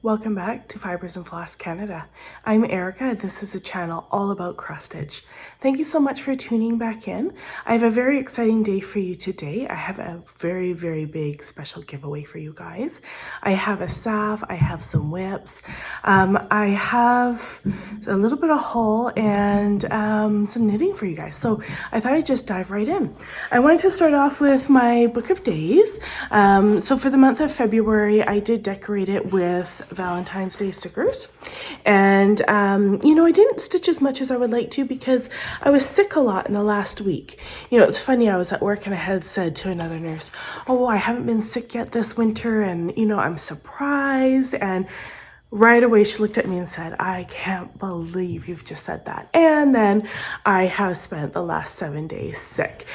Welcome back to Fibers and Floss Canada. I'm Erica. This is a channel all about cross stitch. Thank you so much for tuning back in. I have a very exciting day for you today. I have a very, very big special giveaway for you guys. I have a salve, I have some whips, I have a little bit of haul and some knitting for you guys. So I thought I'd just dive right in. I wanted to start off with my book of days. So for the month of February, I did decorate it with Valentine's Day stickers. And, I didn't stitch as much as I would like to because I was sick a lot in the last week. It's funny, I was at work and I had said to another nurse, oh, I haven't been sick yet this winter and, I'm surprised. And right away she looked at me and said, I can't believe you've just said that. And then I have spent the last 7 days sick.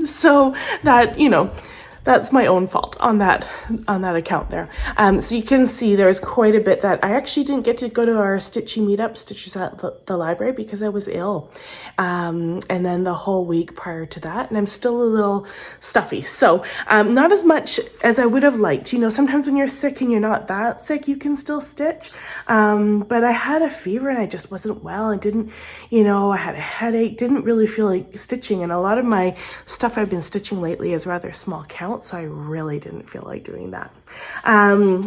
So that, that's my own fault on that account there. So you can see there's quite a bit that I actually didn't get to go to our stitchy meetup, Stitchers at the library, because I was ill. And then the whole week prior to that, and I'm still a little stuffy. So not as much as I would have liked. Sometimes when you're sick and you're not that sick, you can still stitch. But I had a fever and I just wasn't well. I didn't, I had a headache, didn't really feel like stitching. And a lot of my stuff I've been stitching lately is rather small count. So I really didn't feel like doing that.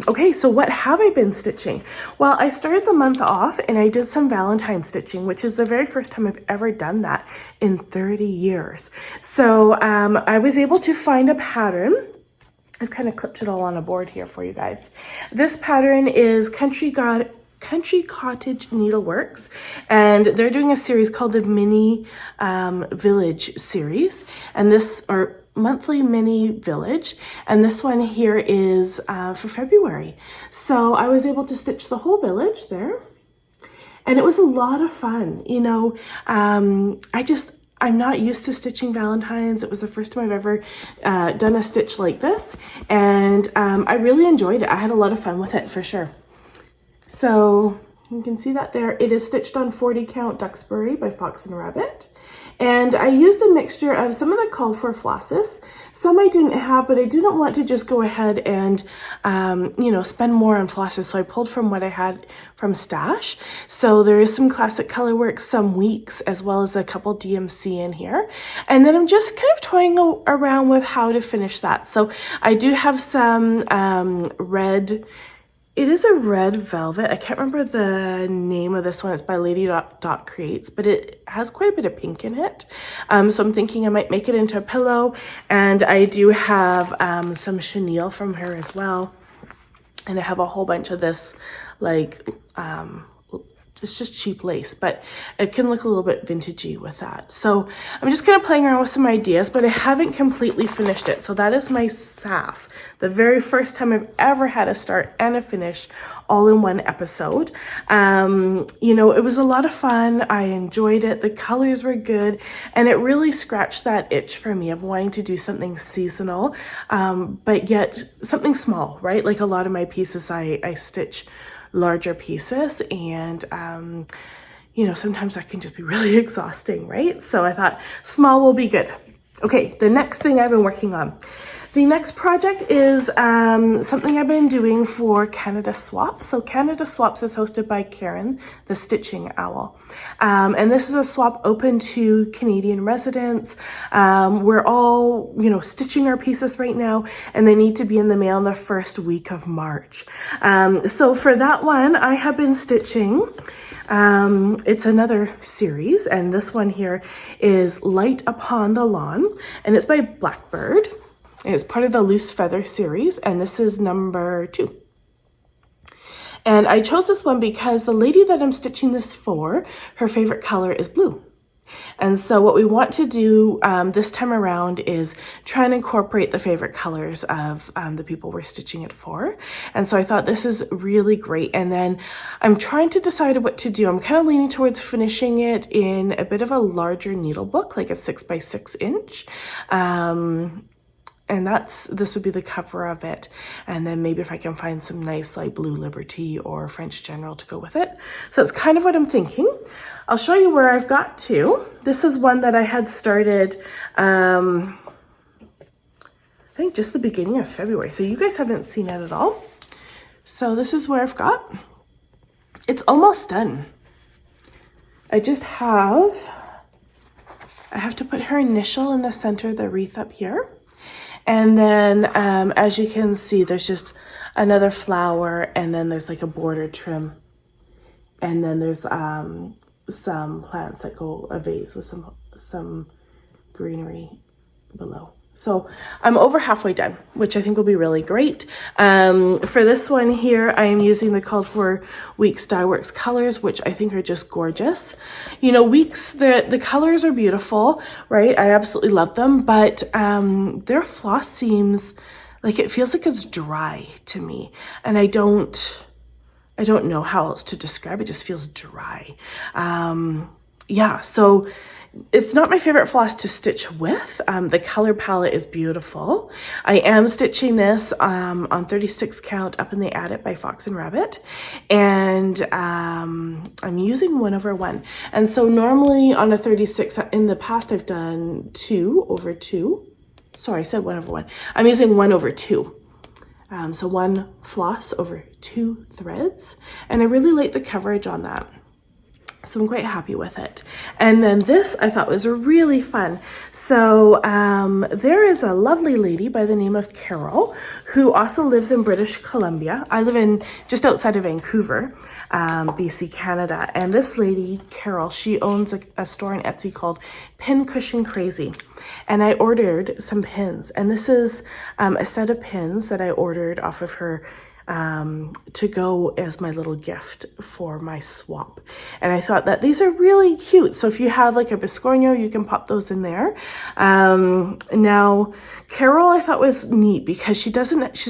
Okay, so what have I been stitching? Well, I started the month off and I did some Valentine stitching, which is the very first time I've ever done that in 30 years. So I was able to find a pattern. I've kind of clipped it all on a board here for you guys. This pattern is Country Cottage Needleworks, and they're doing a series called the Mini Village series, and monthly mini village, and this one here is for February. So I was able to stitch the whole village there, and it was a lot of fun. I'm not used to stitching Valentines. It was the first time I've ever done a stitch like this, and I really enjoyed it. I had a lot of fun with it for sure. So you can see that there. It is stitched on 40 count Duxbury by Fox and Rabbit. And I used a mixture of some of the called for flosses. Some I didn't have, but I didn't want to just go ahead and, spend more on flosses. So I pulled from what I had from Stash. So there is some classic colorworks, some weeks, as well as a couple DMC in here. And then I'm just kind of toying around with how to finish that. So I do have some red. It is a red velvet. I can't remember the name of this one. It's by Lady Dot Creates, but it has quite a bit of pink in it. So I'm thinking I might make it into a pillow. And I do have some chenille from her as well. And I have a whole bunch of this, it's just cheap lace, but it can look a little bit vintagey with that. So I'm just kind of playing around with some ideas, but I haven't completely finished it. So that is my SAF, the very first time I've ever had a start and a finish all in one episode. It was a lot of fun. I enjoyed it. The colors were good, and it really scratched that itch for me of wanting to do something seasonal, but yet something small, right? Like a lot of my pieces, I stitch larger pieces, and sometimes that can just be really exhausting, right? So I thought small will be good. Okay, the next thing I've been working on. The next project is something I've been doing for Canada Swaps. So Canada Swaps is hosted by Karen, the Stitching Owl. And this is a swap open to Canadian residents. We're all, stitching our pieces right now, and they need to be in the mail in the first week of March. So for that one, I have been stitching. It's another series, and this one here is Light Upon the Lawn, and it's by Blackbird. It's part of the Loose Feather series, and this is number 2. And I chose this one because the lady that I'm stitching this for, her favorite color is blue. And so what we want to do this time around is try and incorporate the favorite colors of the people we're stitching it for. And so I thought this is really great. And then I'm trying to decide what to do. I'm kind of leaning towards finishing it in a bit of a larger needle book, like a 6x6 inch. And this would be the cover of it. And then maybe if I can find some nice like Blue Liberty or French General to go with it. So that's kind of what I'm thinking. I'll show you where I've got to. This is one that I had started, I think just the beginning of February. So you guys haven't seen it at all. So this is where I've got. It's almost done. I have to put her initial in the center of the wreath up here. And then as you can see, there's just another flower, and then there's like a border trim. And then there's some plants that go a vase with some greenery below. So I'm over halfway done, which I think will be really great. For this one here, I am using the called for Weeks Dyeworks colors, which I think are just gorgeous. You know, Weeks, the colors are beautiful, right? I absolutely love them, but their floss seems like it feels like it's dry to me, and I don't know how else to describe it. It just feels dry. Yeah, so it's not my favorite floss to stitch with. The color palette is beautiful. I am stitching this on 36 count up in the Attic by Fox and Rabbit, and I'm using 1/1. And so normally on a 36, in the past I've done 2/2. Sorry, I said 1/1. I'm using 1/2. So 1 floss over 2 threads, and I really like the coverage on that. So I'm quite happy with it. And then this I thought was really fun. So there is a lovely lady by the name of Carol who also lives in British Columbia. I live in just outside of Vancouver, BC, Canada. And this lady, Carol, she owns a store on Etsy called Pin Cushion Crazy. And I ordered some pins. And this is a set of pins that I ordered off of her to go as my little gift for my swap. And I thought that these are really cute. So if you have like a biscorno, you can pop those in there. Now, Carol I thought was neat because she's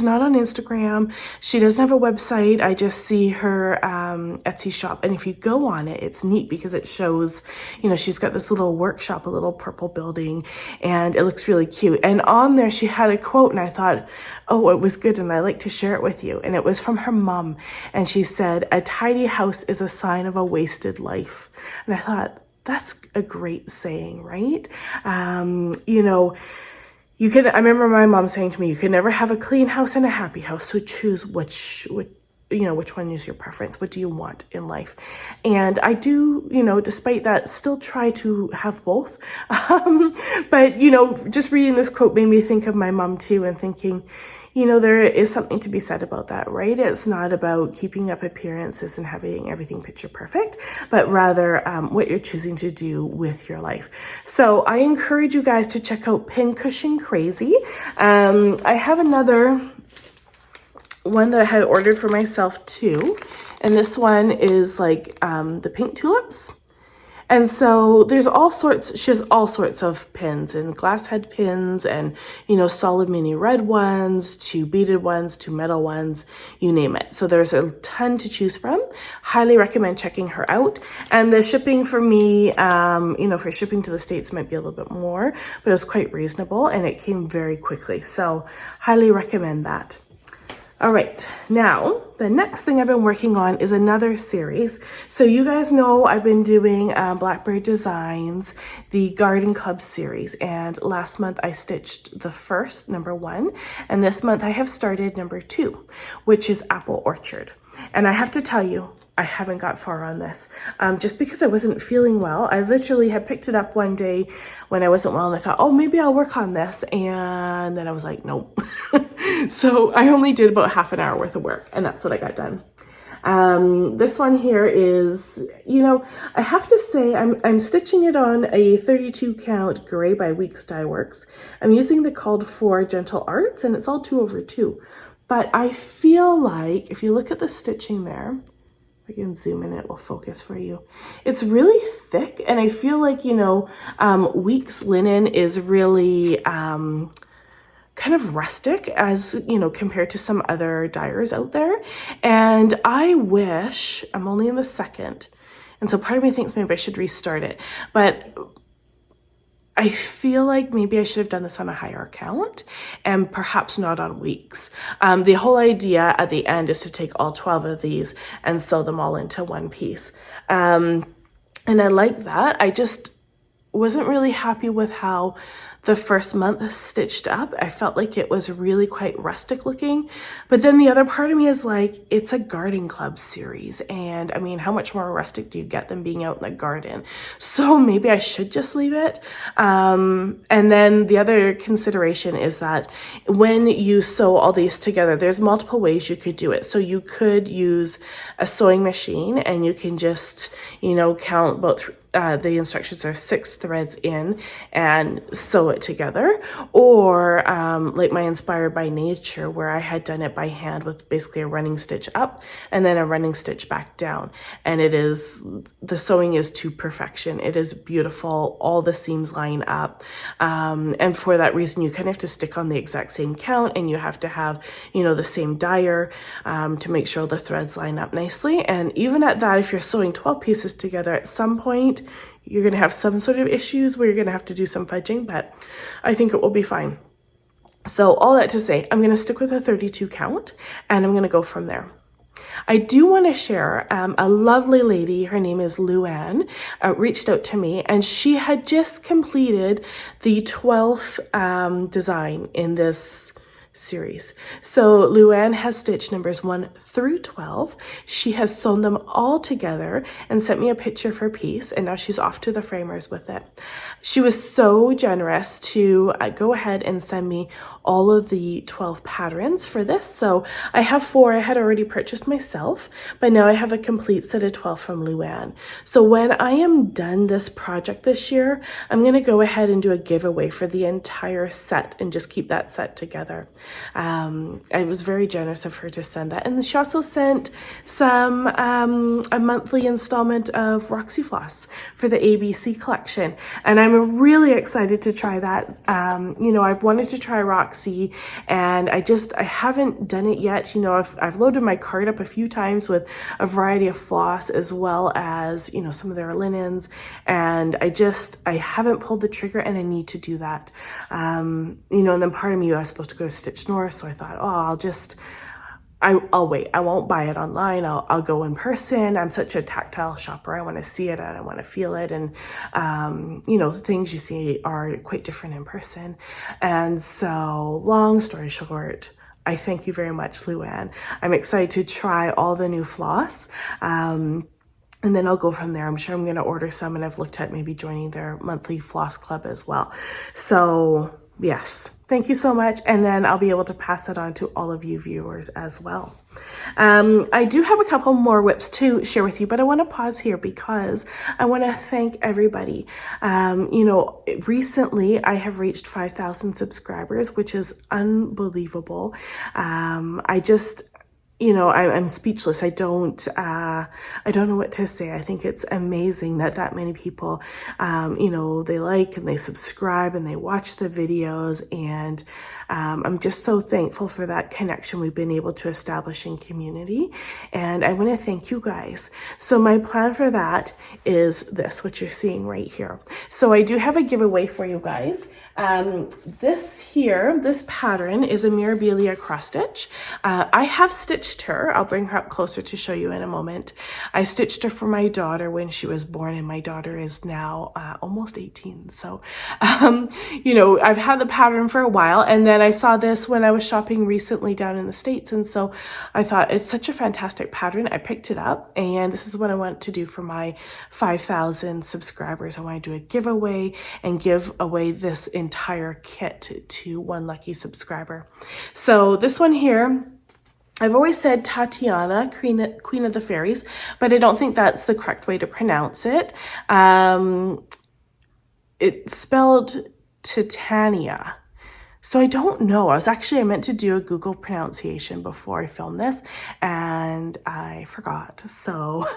not on Instagram. She doesn't have a website. I just see her Etsy shop. And if you go on it, it's neat because it shows, you know, she's got this little workshop, a little purple building, and it looks really cute. And on there, she had a quote, and I thought, oh, it was good, and I like to share it with you. And it was from her mom, and she said, "A tidy house is a sign of a wasted life." And I thought, that's a great saying, right? You know, I remember my mom saying to me, you can never have a clean house and a happy house, so choose which one is your preference. What do you want in life? And I do, you know, despite that, still try to have both. But, you know, just reading this quote made me think of my mom too, and thinking, you know, there is something to be said about that, right? It's not about keeping up appearances and having everything picture perfect, but rather what you're choosing to do with your life. So I encourage you guys to check out Pincushion Crazy. I have another one that I had ordered for myself too, and this one is like the pink tulips. And so there's she has all sorts of pins, and glass head pins, and, you know, solid mini red ones to beaded ones to metal ones, you name it. So there's a ton to choose from. Highly recommend checking her out. And the shipping for me, you know, for shipping to the States might be a little bit more, but it was quite reasonable, and it came very quickly. So highly recommend that. All right, now the next thing I've been working on is another series. So you guys know I've been doing Blackbird Designs, the Garden Club series, and last month I stitched the first, number 1, and this month I have started number 2, which is Apple Orchard. And I have to tell you, I haven't got far on this, just because I wasn't feeling well. I literally had picked it up one day when I wasn't well, and I thought, oh, maybe I'll work on this. And then I was like, nope. So I only did about half an hour worth of work, and that's what I got done. This one here is, you know, I have to say I'm stitching it on a 32 count gray by Weeks Dyeworks. I'm using the called for Gentle Arts, and it's all 2/2. But I feel like if you look at the stitching there, I can zoom in, it will focus for you. It's really thick, and I feel like, you know, Weeks linen is really kind of rustic, as, you know, compared to some other dyers out there. And I wish, I'm only in the second, and so part of me thinks maybe I should restart it, but I feel like maybe I should have done this on a higher count and perhaps not on Weeks. The whole idea at the end is to take all 12 of these and sew them all into one piece. And I like that. I just wasn't really happy with how the first month stitched up. I felt like it was really quite rustic looking, but then the other part of me is like, it's a garden club series, and I mean, how much more rustic do you get than being out in the garden? So maybe I should just leave it. And then the other consideration is that when you sew all these together, there's multiple ways you could do it. So you could use a sewing machine and you can just, you know, count both. The instructions are 6 threads in and sew it together, or like my Inspired by Nature, where I had done it by hand with basically a running stitch up and then a running stitch back down, and it is, the sewing is to perfection. It is beautiful, all the seams line up, and for that reason you kind of have to stick on the exact same count, and you have to have, you know, the same dyer to make sure the threads line up nicely. And even at that, if you're sewing 12 pieces together, at some point you're going to have some sort of issues where you're going to have to do some fudging, but I think it will be fine. So all that to say, I'm going to stick with a 32 count and I'm going to go from there. I do want to share a lovely lady, her name is Luann, reached out to me, and she had just completed the 12th design in this series. So Luann has stitch numbers 1 through 12. She has sewn them all together and sent me a picture of her piece, and now she's off to the framers with it. She was so generous to go ahead and send me all of the 12 patterns for this. So I have 4 I had already purchased myself, but now I have a complete set of 12 from Luann. So when I am done this project this year, I'm going to go ahead and do a giveaway for the entire set and just keep that set together. I was very generous of her to send that. And she also sent some, a monthly installment of Roxy Floss for the ABC collection. And I'm really excited to try that. You know, I've wanted to try Roxy and I haven't done it yet. You know, I've loaded my cart up a few times with a variety of floss as well as, you know, some of their linens. And I haven't pulled the trigger and I need to do that. You know, and then part of me, I was supposed to go to Stitch North, so I thought, oh, I'll wait. I won't buy it online. I'll go in person. I'm such a tactile shopper. I want to see it and I want to feel it. And, you know, things you see are quite different in person. And so long story short, I thank you very much, Luann. I'm excited to try all the new floss. And then I'll go from there. I'm sure I'm going to order some, and I've looked at maybe joining their monthly floss club as well. So yes, thank you so much. And then I'll be able to pass that on to all of you viewers as well. I do have a couple more whips to share with you, but I want to pause here because I want to thank everybody. You know, recently I have reached 5,000 subscribers, which is unbelievable. You know, I'm speechless. I don't know what to say. I think it's amazing that many people, you know, they like and they subscribe and they watch the videos, and I'm just so thankful for that connection we've been able to establish in community. And I want to thank you guys. So my plan for that is this, what you're seeing right here. So I do have a giveaway for you guys. This pattern is a Mirabilia cross stitch. I have stitched her. I'll bring her up closer to show you in a moment. I stitched her for my daughter when she was born, and my daughter is now almost 18. So, you know, I've had the pattern for a while, and then I saw this when I was shopping recently down in the States. And so I thought it's such a fantastic pattern. I picked it up, and this is what I want to do for my 5,000 subscribers. I want to do a giveaway and give away this entire kit to one lucky subscriber. So this one here, I've always said Tatiana, Queen of the Fairies, but I don't think that's the correct way to pronounce it. It's spelled Titania. So I don't know. I meant to do a Google pronunciation before I filmed this, and I forgot. So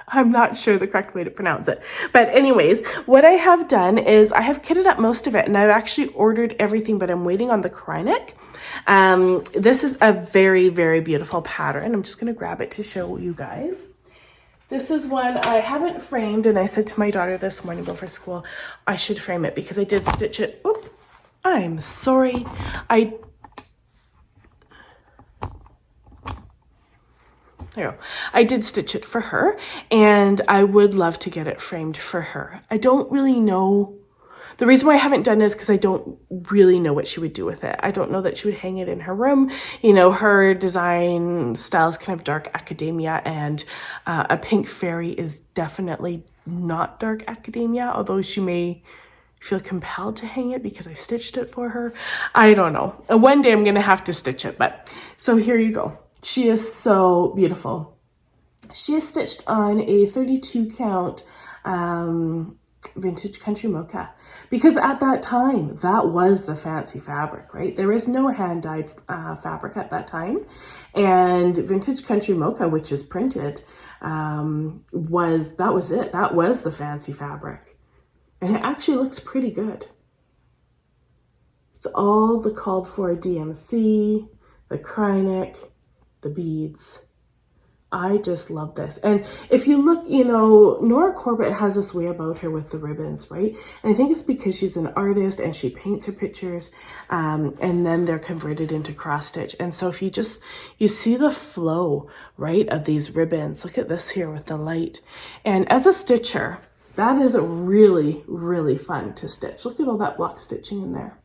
I'm not sure the correct way to pronounce it. But anyways, what I have done is I have kitted up most of it, and I've actually ordered everything, but I'm waiting on the Krynic. This is a very, very beautiful pattern. I'm just going to grab it to show you guys. This is one I haven't framed, and I said to my daughter this morning before school, I should frame it because I did stitch it. Oop, I'm sorry. There you go. I did stitch it for her, and I would love to get it framed for her. I don't really know. The reason why I haven't done it is because I don't really know what she would do with it. I don't know that she would hang it in her room. You know, her design style is kind of dark academia, and a pink fairy is definitely not dark academia, although she may feel compelled to hang it because I stitched it for her. I don't know. One day I'm going to have to stitch it, but so here you go. She is so beautiful. She is stitched on a 32 count vintage country mocha, because at that time that was the fancy fabric, right? There was no hand-dyed fabric at that time, and vintage country mocha, which is printed, was it. That was the fancy fabric, and it actually looks pretty good. It's all the called for DMC, the Krynic, the beads. I just love this. And if you look, you know, Nora Corbett has this way about her with the ribbons, right? And I think it's because she's an artist and she paints her pictures, and then they're converted into cross stitch. And so if you see the flow, right, of these ribbons. Look at this here with the light. And as a stitcher, that is really, really fun to stitch. Look at all that block stitching in there.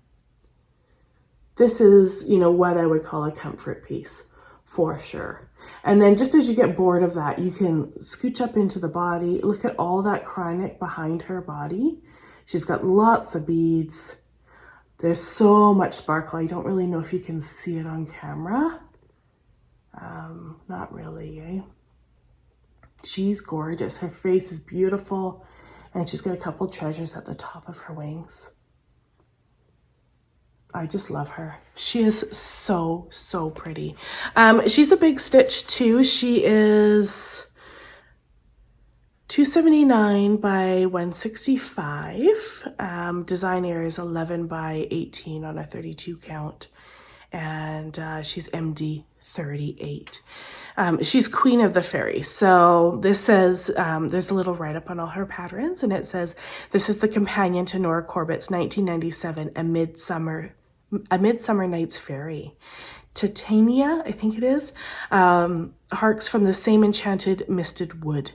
This is, you know, what I would call a comfort piece for sure. And then just as you get bored of that, you can scooch up into the body. Look at all that Krynic behind her body. She's got lots of beads. There's so much sparkle. I don't really know if you can see it on camera. Not really, eh? She's gorgeous. Her face is beautiful. And she's got a couple treasures at the top of her wings. I just love her. She is so, so pretty. She's a big stitch too. She is 279 by 165. Design area is 11 by 18 on a 32 count. And she's MD 38. She's Queen of the Fairy. So this says, there's a little write-up on all her patterns, and it says, this is the companion to Nora Corbett's 1997 A Midsummer Night's Fairy. Titania, I think it is, harks from the same enchanted misted wood.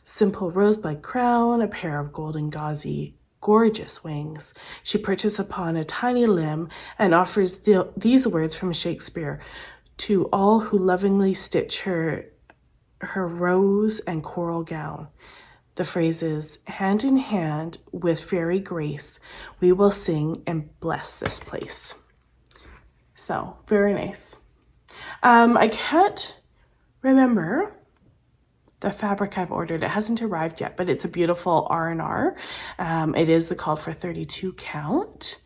Simple rosebud crown, a pair of golden gauzy gorgeous wings. She perches upon a tiny limb and offers these words from Shakespeare: to all who lovingly stitch her rose and coral gown. The phrase is, hand in hand with fairy grace, we will sing and bless this place. So, very nice. I can't remember the fabric I've ordered. It hasn't arrived yet, but it's a beautiful R&R. It is the called for 32 count.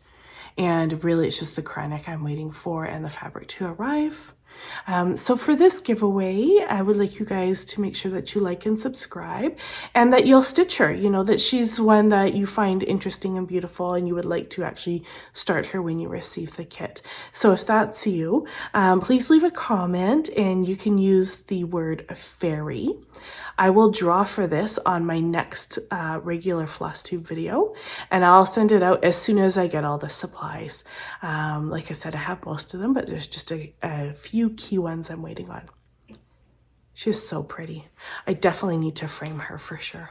And really, it's just the Krynic I'm waiting for and the fabric to arrive. So for this giveaway, I would like you guys to make sure that you like and subscribe, and that you'll stitch her, you know, that she's one that you find interesting and beautiful, and you would like to actually start her when you receive the kit. So if that's you, please leave a comment, and you can use the word fairy. I will draw for this on my next regular Flosstube video, and I'll send it out as soon as I get all the supplies. Like I said, I have most of them, but there's just a few key ones I'm waiting on. She is so pretty. I definitely need to frame her for sure.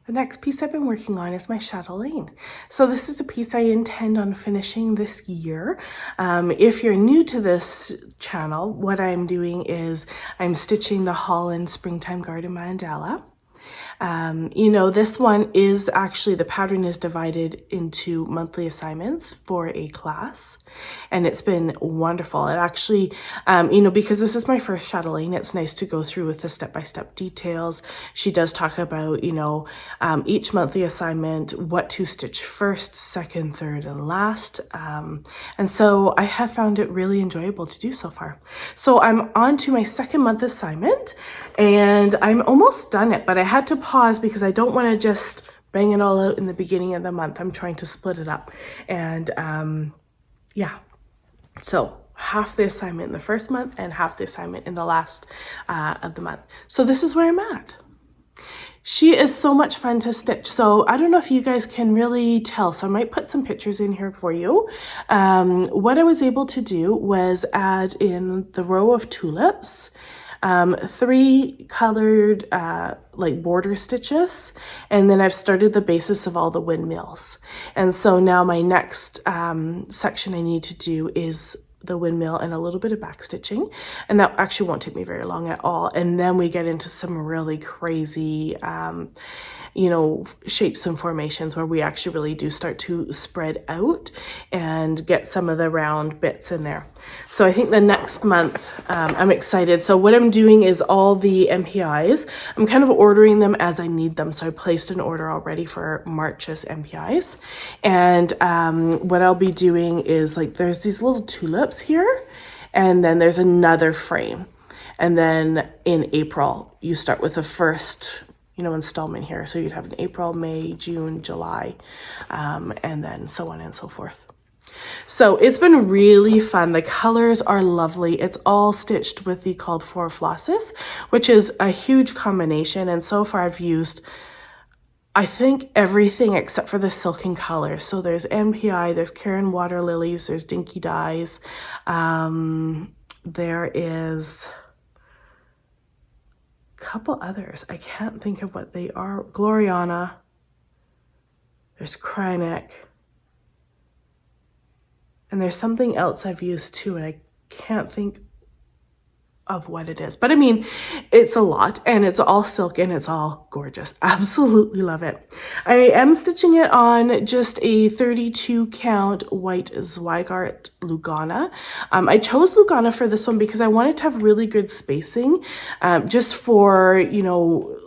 The next piece I've been working on is my Chatelaine. So this is a piece I intend on finishing this year. If you're new to this channel, what I'm doing is I'm stitching the Holland Springtime Garden Mandala. You know, this one is actually, the pattern is divided into monthly assignments for a class, and it's been wonderful. It actually, you know, because this is my first Chatelaine, it's nice to go through with the step-by-step details. She does talk about, you know, each monthly assignment, what to stitch first, second, third, and last. And so I have found it really enjoyable to do so far. So I'm on to my second month assignment, and I'm almost done it, but I had to pause because I don't want to just bang it all out in the beginning of the month. I'm trying to split it up. And yeah, so half the assignment in the first month and half the assignment in the last of the month. So this is where I'm at. She is so much fun to stitch. So I don't know if you guys can really tell, so I might put some pictures in here for you. What I was able to do was add in the row of tulips, 3 colored like border stitches, and then I've started the basis of all the windmills. And so now my next section I need to do is the windmill and a little bit of back stitching, and that actually won't take me very long at all. And then we get into some really crazy you know, shapes and formations where we actually really do start to spread out and get some of the round bits in there. So I think the next month I'm excited. So what I'm doing is all the MPIs, I'm kind of ordering them as I need them. So I placed an order already for March's MPIs. And what I'll be doing is, like, there's these little tulips here, and then there's another frame. And then in April, you start with the first, you know, installment here. So you'd have an April, May, June, July, and then so on and so forth. So it's been really fun. The colors are lovely. It's all stitched with the called for flosses, which is a huge combination. And so far I've used, I think, everything except for the silken colors. So there's MPI, there's Karen Water Lilies, there's Dinky Dyes. There is couple others. I can't think of what they are. Gloriana. There's Krynic. And there's something else I've used too, and I can't think of what it is. But I mean, it's a lot, and it's all silk, and it's all gorgeous. Absolutely love it. I am stitching it on just a 32 count white Zweigart Lugana. I chose Lugana for this one because I wanted to have really good spacing, just for, you know,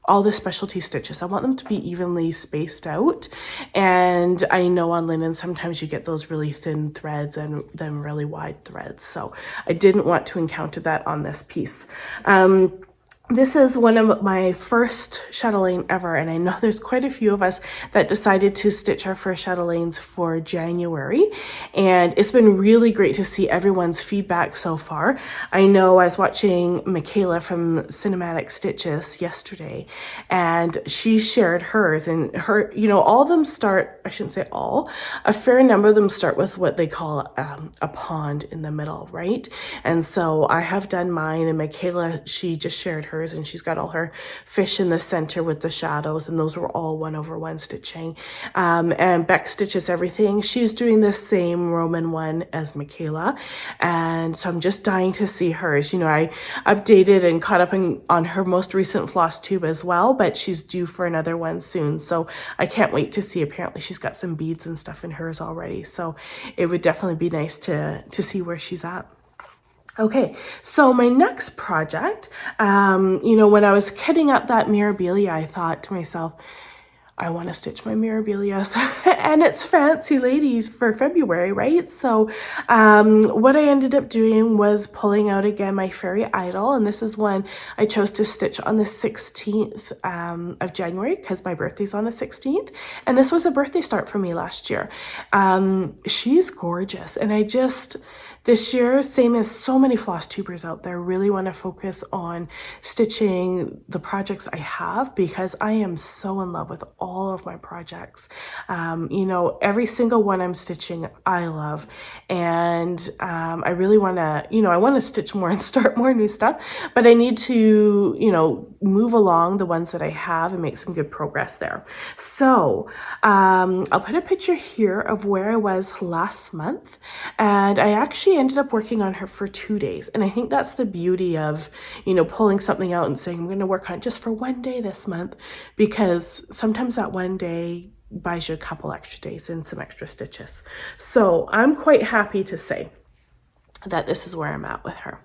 all the specialty stitches. I want them to be evenly spaced out. And I know on linen, sometimes you get those really thin threads and then really wide threads. So I didn't want to encounter that on this piece. This is one of my first chatelaine ever, and I know there's quite a few of us that decided to stitch our first chatelaines for January, and it's been really great to see everyone's feedback so far. I know I was watching Michaela from Cinematic Stitches yesterday, and she shared hers, and her, you know, all of them start, I shouldn't say all, a fair number of them start with what they call a pond in the middle, right? And so I have done mine, and Michaela, she just shared hers, and she's got all her fish in the center with the shadows, and those were all 1/1 stitching. And Beck stitches everything. She's doing the same Roman one as Michaela, and so I'm just dying to see hers. You know, I updated and caught up on her most recent Flosstube as well, but she's due for another one soon, so I can't wait to see. Apparently she's got some beads and stuff in hers already, so it would definitely be nice to see where she's at. Okay, so my next project, you know, when I was kitting up that Mirabilia, I thought to myself, I want to stitch my Mirabilia, and it's Fancy Ladies for February, right? So what I ended up doing was pulling out again my Fairy Idol, and this is one I chose to stitch on the 16th of January because my birthday's on the 16th, and this was a birthday start for me last year. She's gorgeous, and I just, this year, same as so many Flosstubers out there, really want to focus on stitching the projects I have because I am so in love with all of my projects. You know, every single one I'm stitching, I love. And I really want to, you know, I want to stitch more and start more new stuff, but I need to, you know, move along the ones that I have and make some good progress there. So I'll put a picture here of where I was last month, and I actually ended up working on her for 2 days. And I think that's the beauty of, you know, pulling something out and saying, I'm going to work on it just for 1 day this month, because sometimes that 1 day buys you a couple extra days and some extra stitches. So I'm quite happy to say that this is where I'm at with her.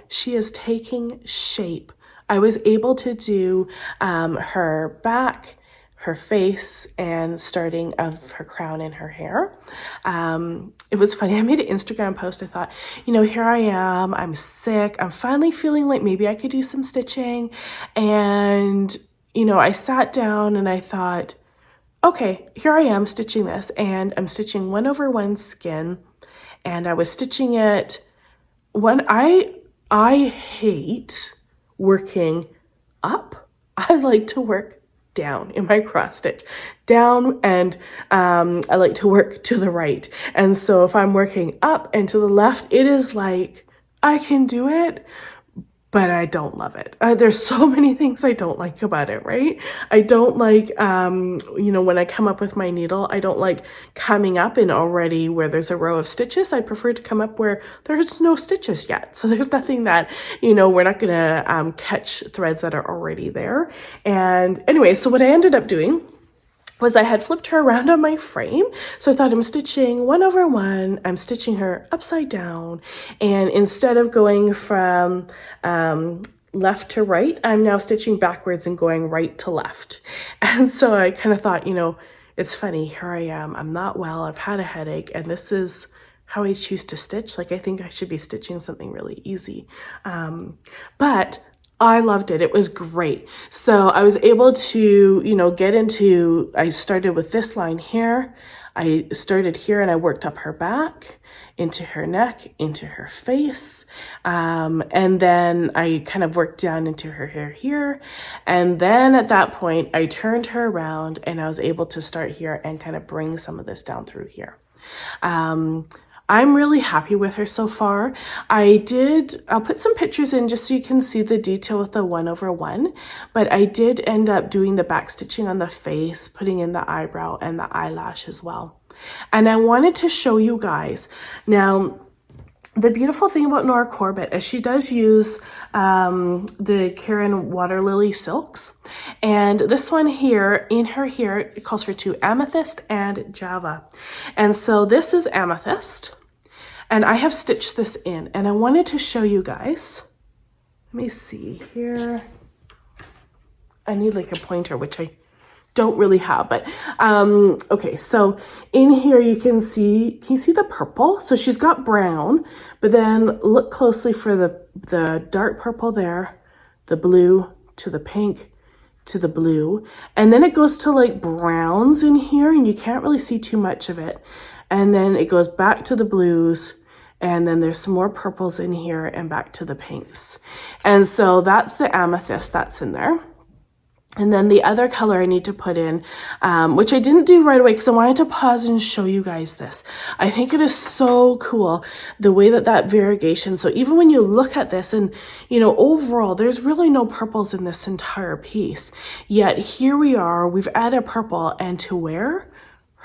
She is taking shape. I was able to do her back, her face, and starting of her crown and her hair. It was funny. I made an Instagram post. I thought, you know, here I am. I'm sick. I'm finally feeling like maybe I could do some stitching. And, you know, I sat down and I thought, okay, here I am stitching this. And I'm stitching 1/1 skin. And I was stitching it when I hate working up I like to work down in my cross stitch, down, and I like to work to the right. And so if I'm working up and to the left, it is like I can do it, but I don't love it. There's so many things I don't like about it, right? I don't like, you know, when I come up with my needle, I don't like coming up and already where there's a row of stitches. I prefer to come up where there's no stitches yet. So there's nothing that, you know, we're not gonna catch threads that are already there. And anyway, so what I ended up doing was I had flipped her around on my frame. So I thought I'm stitching 1 over 1, I'm stitching her upside down. And instead of going from left to right, I'm now stitching backwards and going right to left. And so I kind of thought, you know, it's funny, here I am, I'm not well, I've had a headache, and this is how I choose to stitch. Like, I think I should be stitching something really easy. But I loved it. It was great. So I was able to, you know, get into, I started with this line here. I started here and I worked up her back, into her neck, into her face. And then I kind of worked down into her hair here. And then at that point, I turned her around and I was able to start here and kind of bring some of this down through here. I'm really happy with her so far. I'll put some pictures in just so you can see the detail with the 1 over 1, but I did end up doing the back stitching on the face, putting in the eyebrow and the eyelash as well. And I wanted to show you guys. Now, the beautiful thing about Nora Corbett is she does use the Karen Water Lily silks. And this one here, in her here, it calls for 2, amethyst and java. And so this is amethyst. And I have stitched this in. And I wanted to show you guys. Let me see here. I need like a pointer, which I don't really have, but okay, so in here you can see the purple? So she's got brown, but then look closely for the dark purple there, the blue to the pink to the blue, and then it goes to like browns in here and you can't really see too much of it, and then it goes back to the blues, and then there's some more purples in here and back to the pinks. And so that's the amethyst that's in there. And then the other color I need to put in, which I didn't do right away because I wanted to pause and show you guys this. I think it is so cool the way that variegation. So even when you look at this and, you know, overall, there's really no purples in this entire piece. Yet here we are, we've added purple, and to where?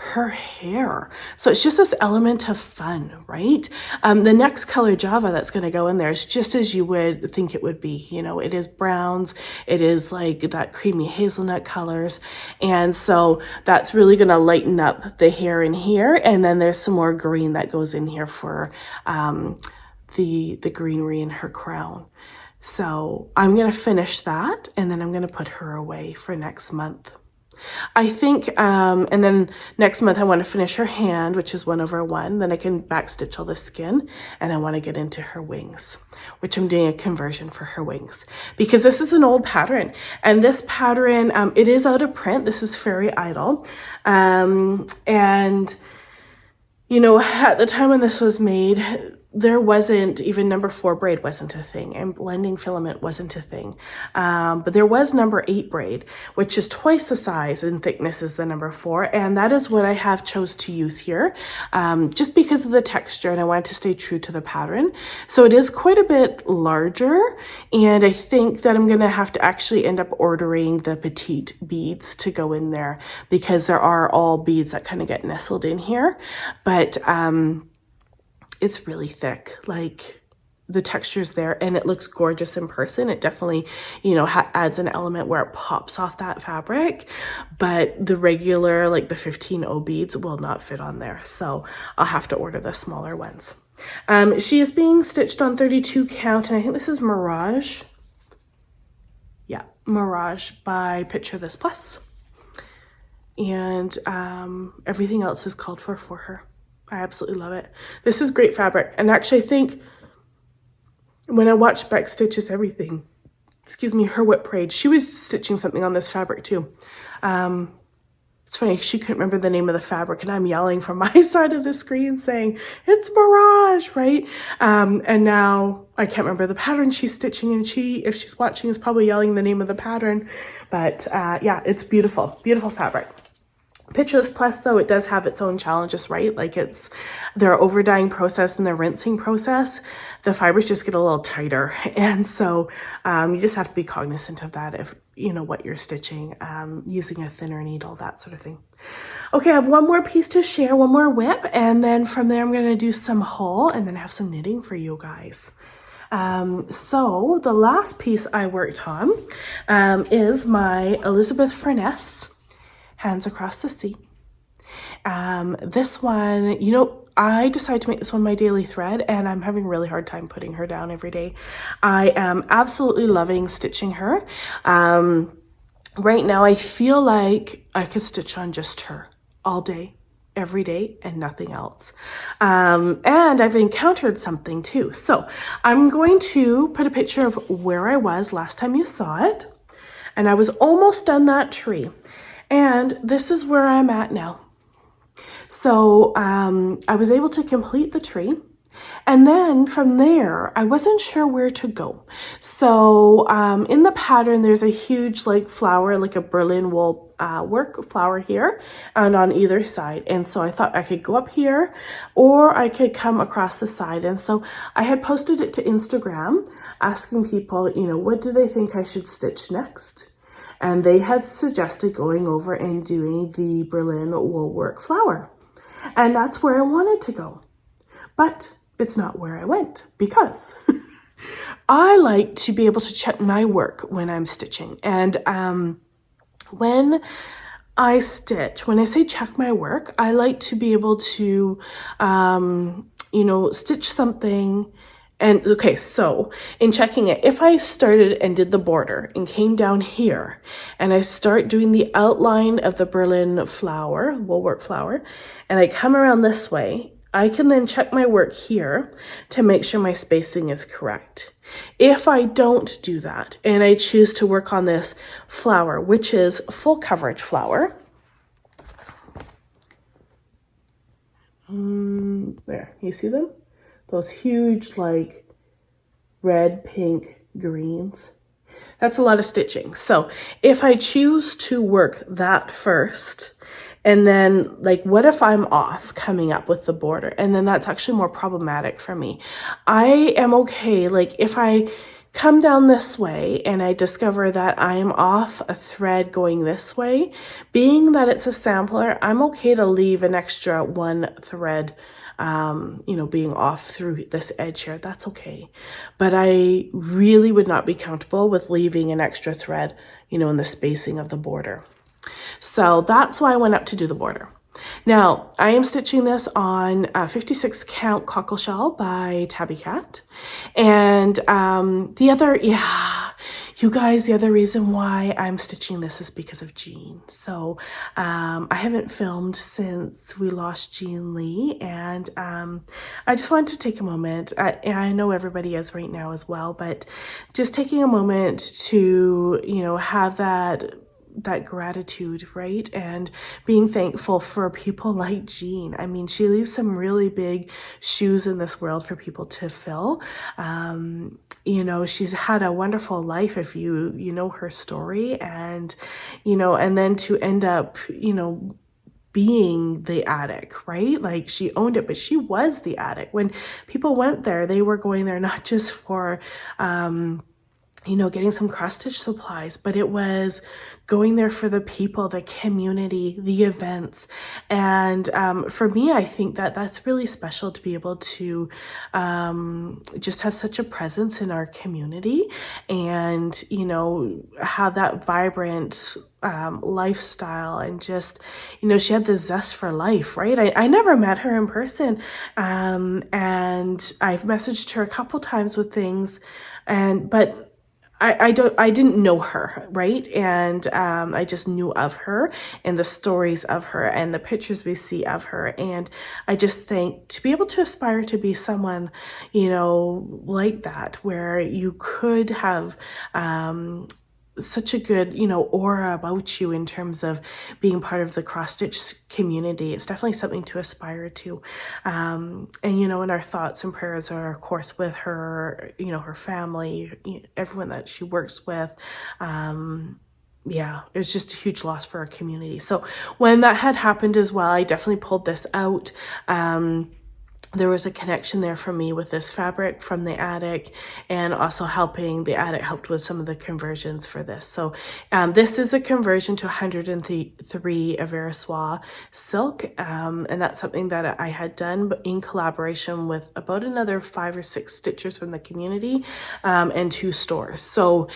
Her hair. So it's just this element of fun, right? The next color, Java, that's going to go in there is just as you would think it would be. You know, it is browns, it is like that creamy hazelnut colors. And so that's really going to lighten up the hair in here. And then there's some more green that goes in here for the greenery in her crown. So I'm going to finish that, and then I'm going to put her away for next month. I think, and then next month I want to finish her hand, which is 1 over 1. Then I can backstitch all the skin, and I want to get into her wings, which I'm doing a conversion for her wings because this is an old pattern, and this pattern, it is out of print. This is Fairy Idol. And you know, at the time when this was made, there wasn't even number 4 braid wasn't a thing, and blending filament wasn't a thing. But there was number 8 braid, which is twice the size and thickness as the number 4. And that is what I have chose to use here, just because of the texture, and I wanted to stay true to the pattern. So it is quite a bit larger. And I think that I'm going to have to actually end up ordering the petite beads to go in there, because there are all beads that kind of get nestled in here. But, it's really thick, like the texture's there, and it looks gorgeous in person. It definitely, you know, adds an element where it pops off that fabric, but the regular, like the 15O beads will not fit on there. So I'll have to order the smaller ones. She is being stitched on 32 count, and I think this is Mirage. Yeah, Mirage by Picture This Plus. And everything else is called for her. I absolutely love it. This is great fabric. And actually I think when I watched Beck Stitches Everything, excuse me, her whip braid, she was stitching something on this fabric too. It's funny, she couldn't remember the name of the fabric, and I'm yelling from my side of the screen saying, it's Mirage, right? And now I can't remember the pattern she's stitching, and she, if she's watching, is probably yelling the name of the pattern. But yeah, it's beautiful, beautiful fabric. Pictureless Plus, though, it does have its own challenges, right? Like it's their over dyeing process and their rinsing process. The fibers just get a little tighter. And so you just have to be cognizant of that if you know what you're stitching, using a thinner needle, that sort of thing. Okay, I have one more piece to share, one more whip. And then from there, I'm going to do some haul and then have some knitting for you guys. So the last piece I worked on is my Elizabeth Furness Hands Across the Sea. This one, you know, I decided to make this one my daily thread, and I'm having a really hard time putting her down every day. I am absolutely loving stitching her. Right now, I feel like I could stitch on just her all day, every day, and nothing else. And I've encountered something too. So I'm going to put a picture of where I was last time you saw it. And I was almost done that tree. And this is where I'm at now. So I was able to complete the tree. And then from there, I wasn't sure where to go. So in the pattern, there's a huge like flower, like a Berlin wool work flower here and on either side. And so I thought I could go up here or I could come across the side. And so I had posted it to Instagram asking people, you know, what do they think I should stitch next? And they had suggested going over and doing the Berlin wool work flower. And that's where I wanted to go. But it's not where I went because I like to be able to check my work when I'm stitching. And when I stitch, when I say check my work, I like to be able to, you know, stitch something. And okay, so in checking it, if I started and did the border and came down here and I start doing the outline of the Berlin flower, woolwork flower, and I come around this way, I can then check my work here to make sure my spacing is correct. If I don't do that and I choose to work on this flower, which is full coverage flower, there, you see them? Those huge, like, red, pink, greens. That's a lot of stitching. So if I choose to work that first, and then, like, what if I'm off coming up with the border? And then that's actually more problematic for me. I am okay, like, if I come down this way and I discover that I'm off a thread going this way, being that it's a sampler, I'm okay to leave an extra one thread you know, being off through this edge here, that's okay. But I really would not be comfortable with leaving an extra thread, you know, in the spacing of the border. So that's why I went up to do the border. Now, I am stitching this on 56 count cockle shell by Tabby Cat. And the other, you guys, the other reason why I'm stitching this is because of Jean. So I haven't filmed since we lost Jean Lee, and I just wanted to take a moment, and I know everybody is right now as well, but just taking a moment to, you know, have that gratitude, right? And being thankful for people like Jean. I mean, she leaves some really big shoes in this world for people to fill. You know, she's had a wonderful life if you know her story, and, you know, and then to end up, you know, being the attic, right? Like, she owned it, but she was the attic. When people went there, they were going there not just for, you know, getting some cross stitch supplies, but it was going there for the people, the community, the events. And for me, I think that that's really special to be able to just have such a presence in our community and, you know, have that vibrant lifestyle, and just, you know, she had the zest for life, right? I never met her in person, and I've messaged her a couple times with things, but I didn't know her, right? And I just knew of her and the stories of her and the pictures we see of her. And I just think to be able to aspire to be someone, you know, like that, where you could have such a good, you know, aura about you in terms of being part of the cross stitch community. It's definitely something to aspire to. And, you know, and our thoughts and prayers are, of course, with her, you know, her family, everyone that she works with. Yeah, it was just a huge loss for our community. So when that had happened as well, I definitely pulled this out. There was a connection there for me with this fabric from the attic, and also helping the attic helped with some of the conversions for this. So this is a conversion to 103 Aversois silk, and that's something that I had done in collaboration with about another 5 or 6 stitchers from the community, and 2 stores. So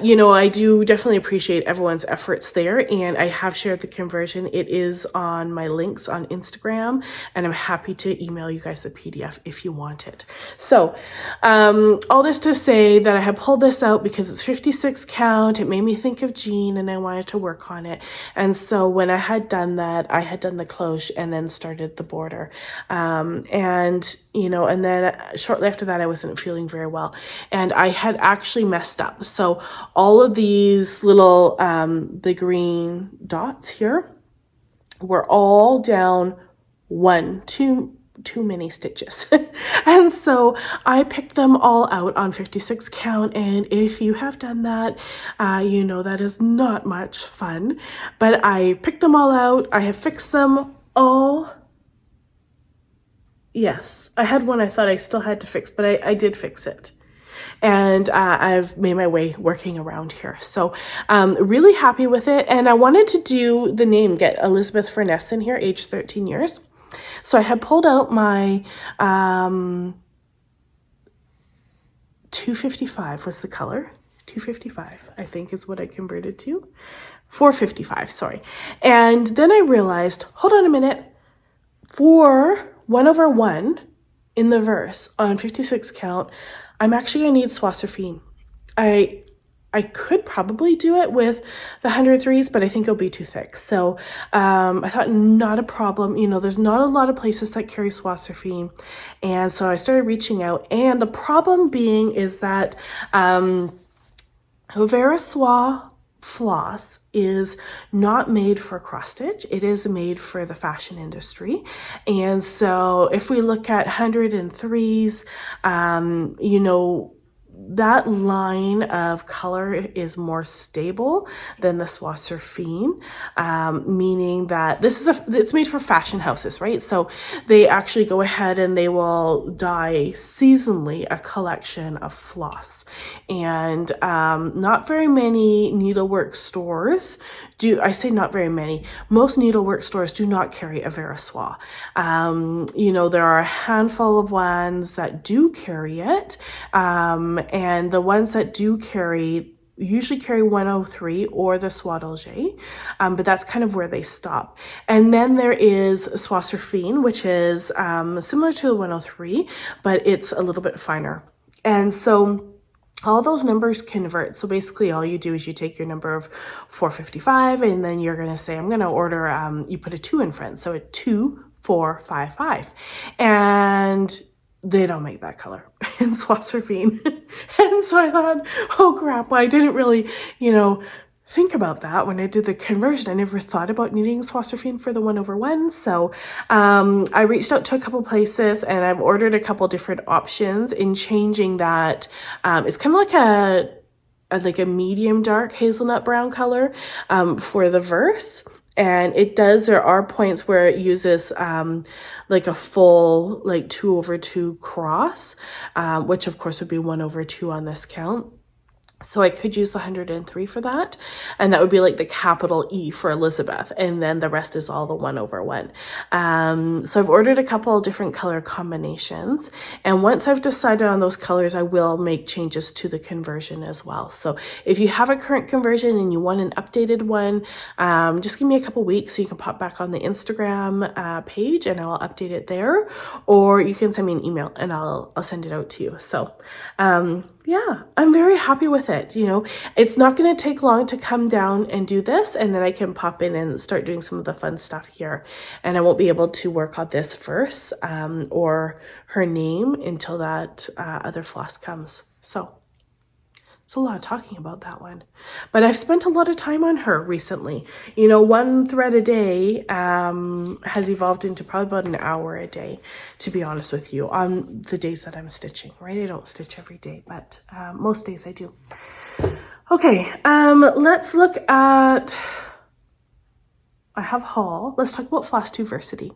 you know, I do definitely appreciate everyone's efforts there, and I have shared the conversion. It is on my links on Instagram, and I'm happy to email you guys the PDF if you want it. So all this to say that I had pulled this out because it's 56 count. It made me think of Jean, and I wanted to work on it. And so when I had done that, I had done the cloche and then started the border. And, you know, and then shortly after that, I wasn't feeling very well, and I had actually messed up. So all of these little, the green dots here were all down too many stitches. And so I picked them all out on 56 count, and if you have done that, you know that is not much fun. But I picked them all out. I have fixed them all. Yes, I had one I thought I still had to fix, but I did fix it. And I've made my way working around here. So really happy with it. And I wanted to do the name, get Elizabeth Furness in here, age 13 years. So I had pulled out my 255 was the color. 255, I think, is what I converted to. 455, sorry. And then I realized, hold on a minute, for 1/1 in the verse on 56 count, I'm actually going to need Swasserfine. I could probably do it with the 103s, but I think it'll be too thick. So I thought, not a problem. You know, there's not a lot of places that carry Swasserfine. And so I started reaching out. And the problem being is that Aversois floss is not made for cross stitch. It is made for the fashion industry. And so if we look at 103s, you know, that line of color is more stable than the Swasserfine, meaning that it's made for fashion houses, right? So they actually go ahead and they will dye seasonally a collection of floss. And not very many needlework stores do, I say not very many, most needlework stores do not carry Aversois. You know, there are a handful of ones that do carry it, and the ones that do carry usually carry 103 or the Soie d'Alger, but that's kind of where they stop. And then there is Swasserfine, which is similar to the 103, but it's a little bit finer. And so all those numbers convert. So basically all you do is you take your number of 455, and then you're going to say, I'm going to order, you put a 2 in front. So a 2455. And they don't make that color in Swasserfine. And so I thought, oh crap, well, I didn't really, you know, think about that when I did the conversion. I never thought about needing Swasserfine for the 1/1. So I reached out to a couple places, and I've ordered a couple different options in changing that. It's kind of like a medium dark hazelnut brown color for the verse. And it does, there are points where it uses like a full like 2/2 cross, which of course would be 1/2 on this count. So I could use the 103 for that, and that would be like the capital E for Elizabeth, and then the rest is all the 1/1. So I've ordered a couple different color combinations, and once I've decided on those colors, I will make changes to the conversion as well. So if you have a current conversion and you want an updated one, just give me a couple weeks so you can pop back on the Instagram page, and I will update it there, or you can send me an email and I'll send it out to you. So yeah, I'm very happy with it. You know, it's not going to take long to come down and do this, and then I can pop in and start doing some of the fun stuff here. And I won't be able to work on this verse or her name until that other floss comes. So It's a lot of talking about that one. But I've spent a lot of time on her recently. You know, one thread a day has evolved into probably about an hour a day, to be honest with you, on the days that I'm stitching, right? I don't stitch every day, but most days I do. Okay, let's look at, I have haul. Let's talk about Flosstuversity.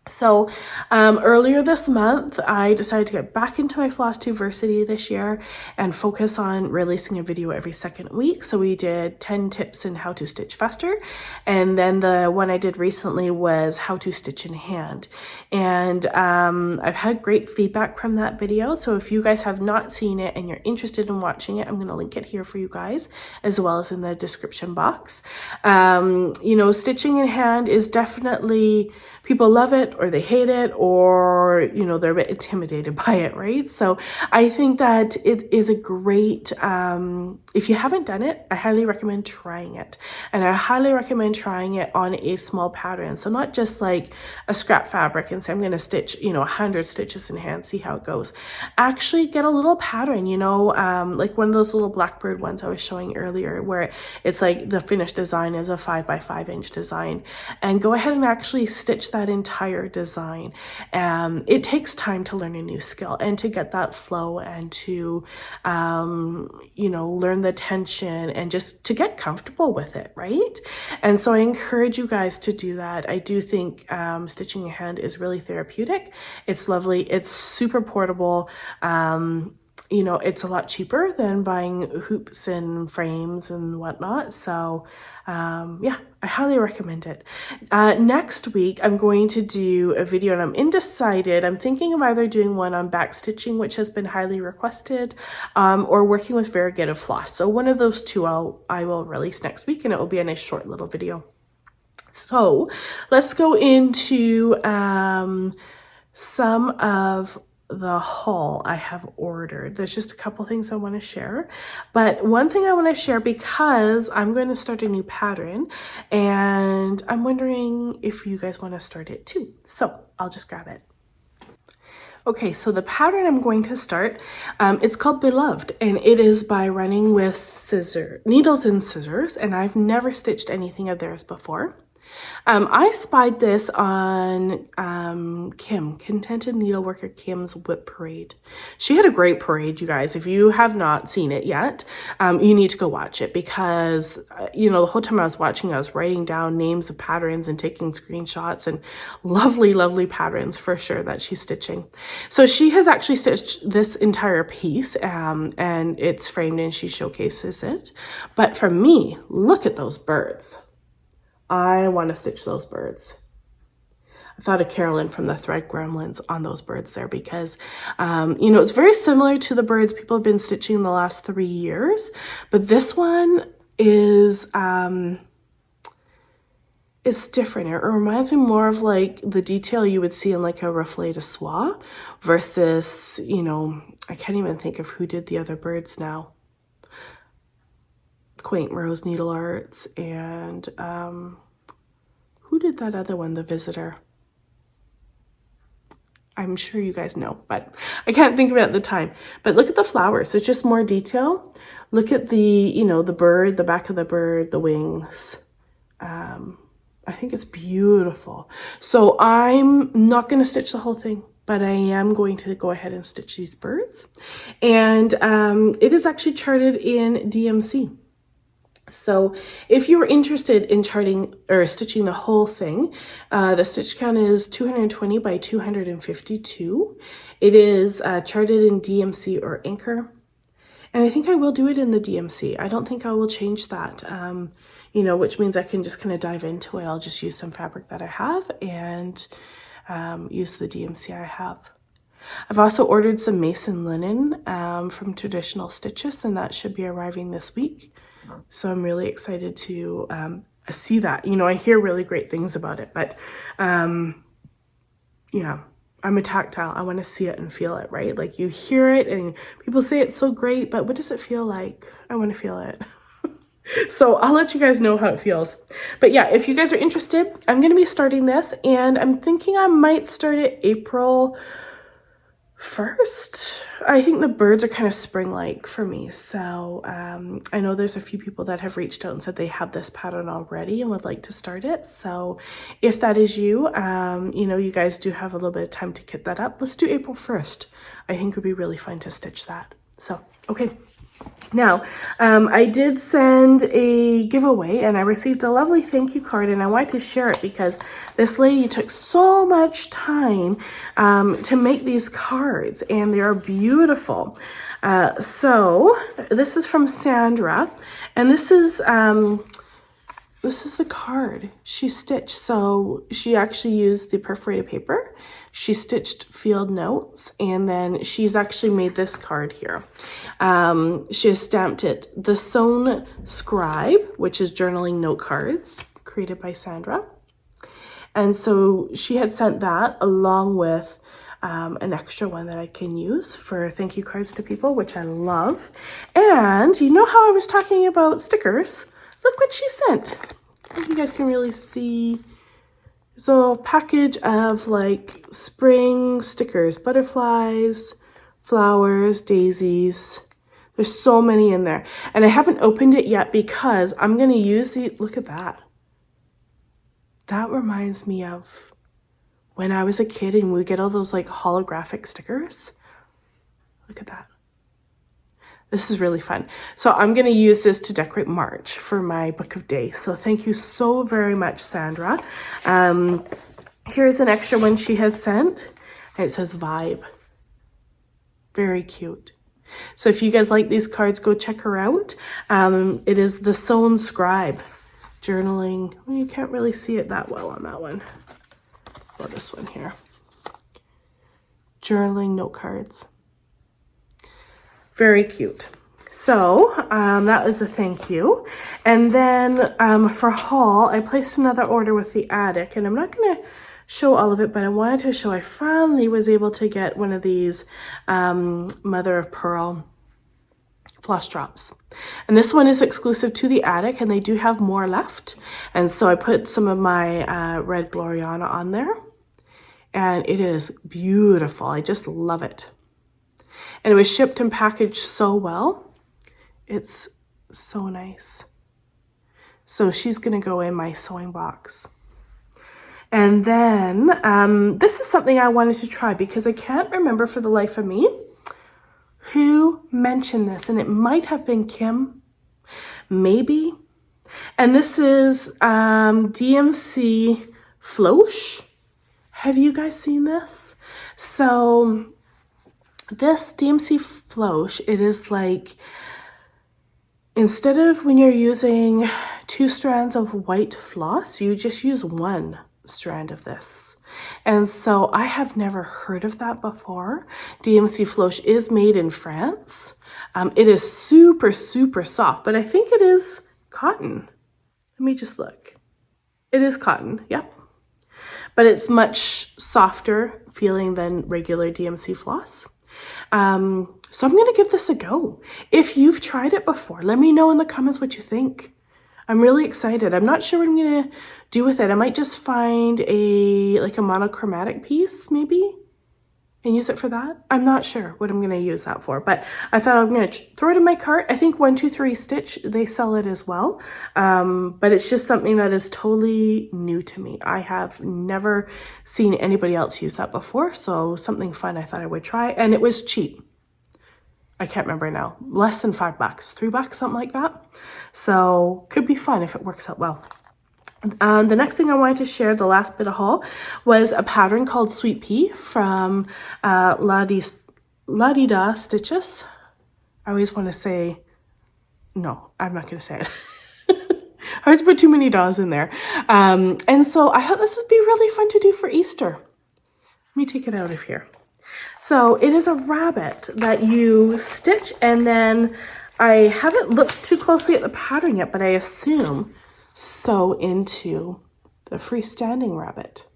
So earlier this month, I decided to get back into my Flosstuversity this year and focus on releasing a video every second week. So we did 10 tips in how to stitch faster. And then the one I did recently was how to stitch in hand. And I've had great feedback from that video. So if you guys have not seen it and you're interested in watching it, I'm going to link it here for you guys, as well as in the description box. You know, stitching in hand is definitely, people love it or they hate it, or, you know, they're a bit intimidated by it, right? So I think that it is a great, if you haven't done it, I highly recommend trying it. And I highly recommend trying it on a small pattern. So not just like a scrap fabric and say, I'm going to stitch, you know, 100 stitches in hand, see how it goes. Actually get a little pattern, you know, like one of those little Blackbird ones I was showing earlier, where it's like the finished design is a 5 by 5 inch design, and go ahead and actually stitch that entire design. It takes time to learn a new skill and to get that flow and to, you know, learn the tension and just to get comfortable with it, right? And so I encourage you guys to do that. I do think stitching in hand is really therapeutic. It's lovely. It's super portable. You know, it's a lot cheaper than buying hoops and frames and whatnot. So yeah, I highly recommend it. Next week, I'm going to do a video, and I'm undecided. I'm thinking of either doing one on back stitching, which has been highly requested, or working with variegated floss. So one of those two I will release next week, and it will be a nice short little video. So let's go into some of the haul I have ordered. There's just a couple things I want to share, but one thing I want to share, because I'm going to start a new pattern and I'm wondering if you guys want to start it too. So I'll just grab it. Okay, so the pattern I'm going to start, it's called Beloved, and it is by running with needles and scissors, and I've never stitched anything of theirs before. I spied this on Kim, Contented Needleworker Kim's Whip Parade. She had a great parade, you guys. If you have not seen it yet, you need to go watch it, because, you know, the whole time I was watching, I was writing down names of patterns and taking screenshots, and lovely, lovely patterns for sure that she's stitching. So she has actually stitched this entire piece, and it's framed and she showcases it. But for me, look at those birds. I want to stitch those birds. I thought of Carolyn from the Thread Gremlins on those birds there, because, you know, it's very similar to the birds people have been stitching the last 3 years, but this one is, it's different. It reminds me more of like the detail you would see in like a Reflet de Soie versus, you know, I can't even think of who did the other birds now. Quaint Rose Needle Arts, and who did that other one, The Visitor? I'm sure you guys know, but I can't think of it at the time. But look at the flowers. It's just more detail. Look at the, you know, the bird, the back of the bird, the wings. I think it's beautiful. So I'm not going to stitch the whole thing, but I am going to go ahead and stitch these birds. And it is actually charted in DMC. So if you're interested in charting or stitching the whole thing, the stitch count is 220 by 252. It is charted in DMC or Anchor. And I think I will do it in the DMC. I don't think I will change that, you know, which means I can just kind of dive into it. I'll just use some fabric that I have and use the DMC I have. I've also ordered some mason linen from Traditional Stitches, and that should be arriving this week. So I'm really excited to see that. You know, I hear really great things about it, but yeah, I'm a tactile. I want to see it and feel it, right? Like you hear it and people say it's so great, but what does it feel like? I want to feel it. So I'll let you guys know how it feels. But yeah, if you guys are interested, I'm going to be starting this, and I'm thinking I might start it April First, I think the birds are kind of spring-like for me. So I know there's a few people that have reached out and said they have this pattern already and would like to start it. So if that is you, you know, you guys do have a little bit of time to kit that up. Let's do April 1st. I think would be really fun to stitch that. So, okay. Now, I did send a giveaway and I received a lovely thank you card, and I wanted to share it because this lady took so much time to make these cards, and they are beautiful. So this is from Sandra, and this is the card she stitched. So she actually used the perforated paper. She stitched field notes, and then she's actually made this card here. She has stamped it, the Sewn Scribe, which is journaling note cards created by Sandra. And so she had sent that along with an extra one that I can use for thank you cards to people, which I love. And you know how I was talking about stickers? Look what she sent. I think you guys can really see. So a package of like spring stickers, butterflies, flowers, daisies. There's so many in there. And I haven't opened it yet because I'm going to use the, look at that. That reminds me of when I was a kid and we get all those like holographic stickers. Look at that. This is really fun. So I'm going to use this to decorate March for my book of days. So thank you so very much, Sandra. Here's an extra one she had sent. And it says Vibe. Very cute. So if you guys like these cards, go check her out. It is the Sewn Scribe. Journaling. Well, you can't really see it that well on that one. Or this one here. Journaling note cards. Very cute. So that is a thank you. And then for haul, I placed another order with the attic, and I'm not going to show all of it, but I wanted to show I finally was able to get one of these mother of pearl floss drops. And this one is exclusive to the attic, and they do have more left. And so I put some of my red Gloriana on there, and it is beautiful. I just love it. And it was shipped and packaged so well. It's so nice. So she's going to go in my sewing box. And then this is something I wanted to try because I can't remember for the life of me who mentioned this. And it might have been Kim, maybe. And this is DMC Floss. Have you guys seen this? So this DMC Floss, it is like, instead of when you're using 2 strands of white floss, you just use 1 strand of this. And so I have never heard of that before. DMC Floss is made in France. It is super, super soft, but I think it is cotton. Let me just look. It is cotton, yep. But it's much softer feeling than regular DMC floss. So I'm going to give this a go. If you've tried it before, let me know in the comments what you think. I'm really excited. I'm not sure what I'm going to do with it. I might just find like a monochromatic piece maybe and use it for that. I'm not sure what I'm going to use that for, but I thought I'm going to throw it in my cart. I think 123 Stitch, they sell it as well. But it's just something that is totally new to me. I have never seen anybody else use that before. So something fun I thought I would try, and it was cheap. I can't remember now, less than $5, $3, something like that. So could be fun if it works out well. The next thing I wanted to share, the last bit of haul, was a pattern called Sweet Pea from La-Di-Da Stitches. I always want to say, no, I'm not going to say it. I always put too many DAs in there. And so I thought this would be really fun to do for Easter. Let me take it out of here. So it is a rabbit that you stitch, and then I haven't looked too closely at the pattern yet, but I assume sew into the freestanding rabbit.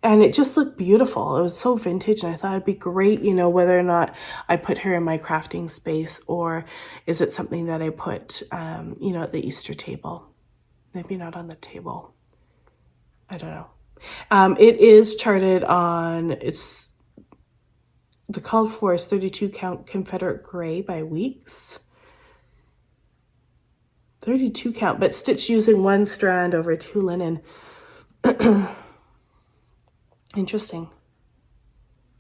And it just looked beautiful. It was so vintage, and I thought it'd be great, you know, whether or not I put her in my crafting space, or is it something that I put, you know, at the Easter table. Maybe not on the table. I don't know. It is charted on, it's the called for is 32 count Confederate gray by Weeks. 32 count, but stitched using one strand over 2 linen. Interesting.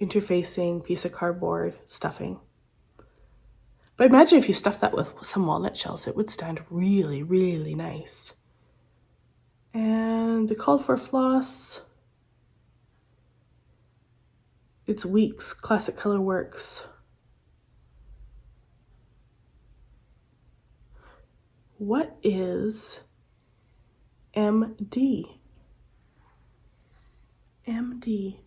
Interfacing, piece of cardboard, stuffing. But imagine if you stuff that with some walnut shells, it would stand really, really nice. And the called for floss, it's Weeks, Classic Colorworks. What is MD? MD.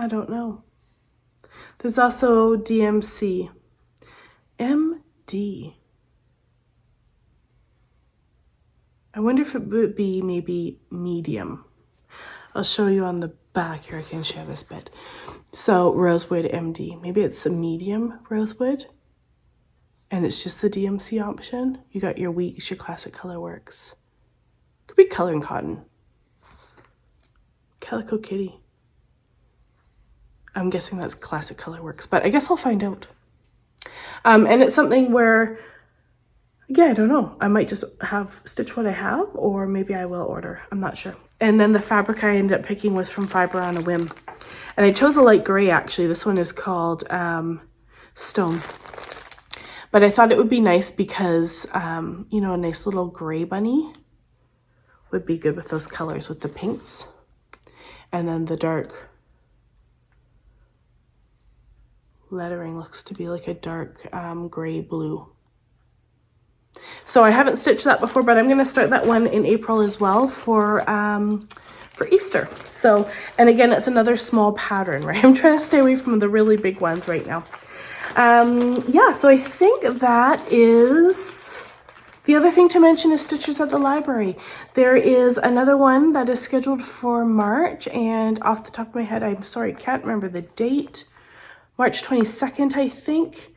I don't know. There's also DMC. MD. I wonder if it would be maybe medium. I'll show you on the back here. I can share this bit. So Rosewood MD. Maybe it's a medium rosewood. And it's just the DMC option. You got your Weeks, your Classic Colorworks. Could be Color and Cotton. Calico Kitty. I'm guessing that's Classic Colorworks, but I guess I'll find out. And it's something where, yeah, I don't know. I might just have stitch what I have, or maybe I will order. I'm not sure. And then the fabric I ended up picking was from Fiber on a Whim. And I chose a light gray, actually. This one is called Stone. But I thought it would be nice because, you know, a nice little gray bunny would be good with those colors, with the pinks. And then the dark lettering looks to be like a dark gray blue. So I haven't stitched that before, but I'm going to start that one in April as well for Easter. So, and again, it's another small pattern, right? I'm trying to stay away from the really big ones right now. Yeah, so I think that is... The other thing to mention is Stitchers at the Library. There is another one that is scheduled for March, and off the top of my head, I'm sorry, can't remember the date. March 22nd, I think,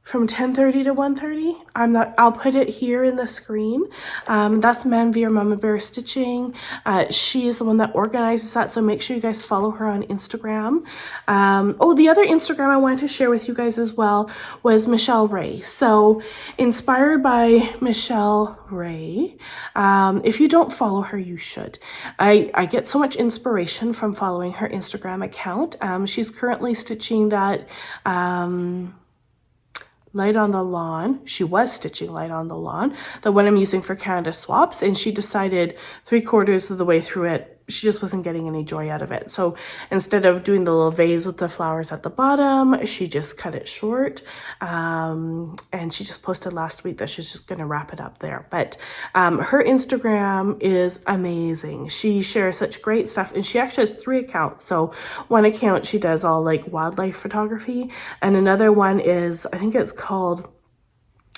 from 10:30 to 1:30. I'll put it here in the screen. That's Manvir Mama Bear Stitching. She is the one that organizes that, so make sure you guys follow her on Instagram. Oh, the other Instagram I wanted to share with you guys as well was Michelle Ray. So inspired by Michelle Ray. If you don't follow her, you should. I get so much inspiration from following her Instagram account. She's currently stitching that Light on the Lawn. She was stitching Light on the Lawn, the one I'm using for Canada Swaps, and she decided 3/4 of the way through it, she just wasn't getting any joy out of it. So instead of doing the little vase with the flowers at the bottom, she just cut it short. And she just posted last week that she's just going to wrap it up there. But her Instagram is amazing. She shares such great stuff, and she actually has 3 accounts. So one account she does all like wildlife photography, and another one is, I think it's called,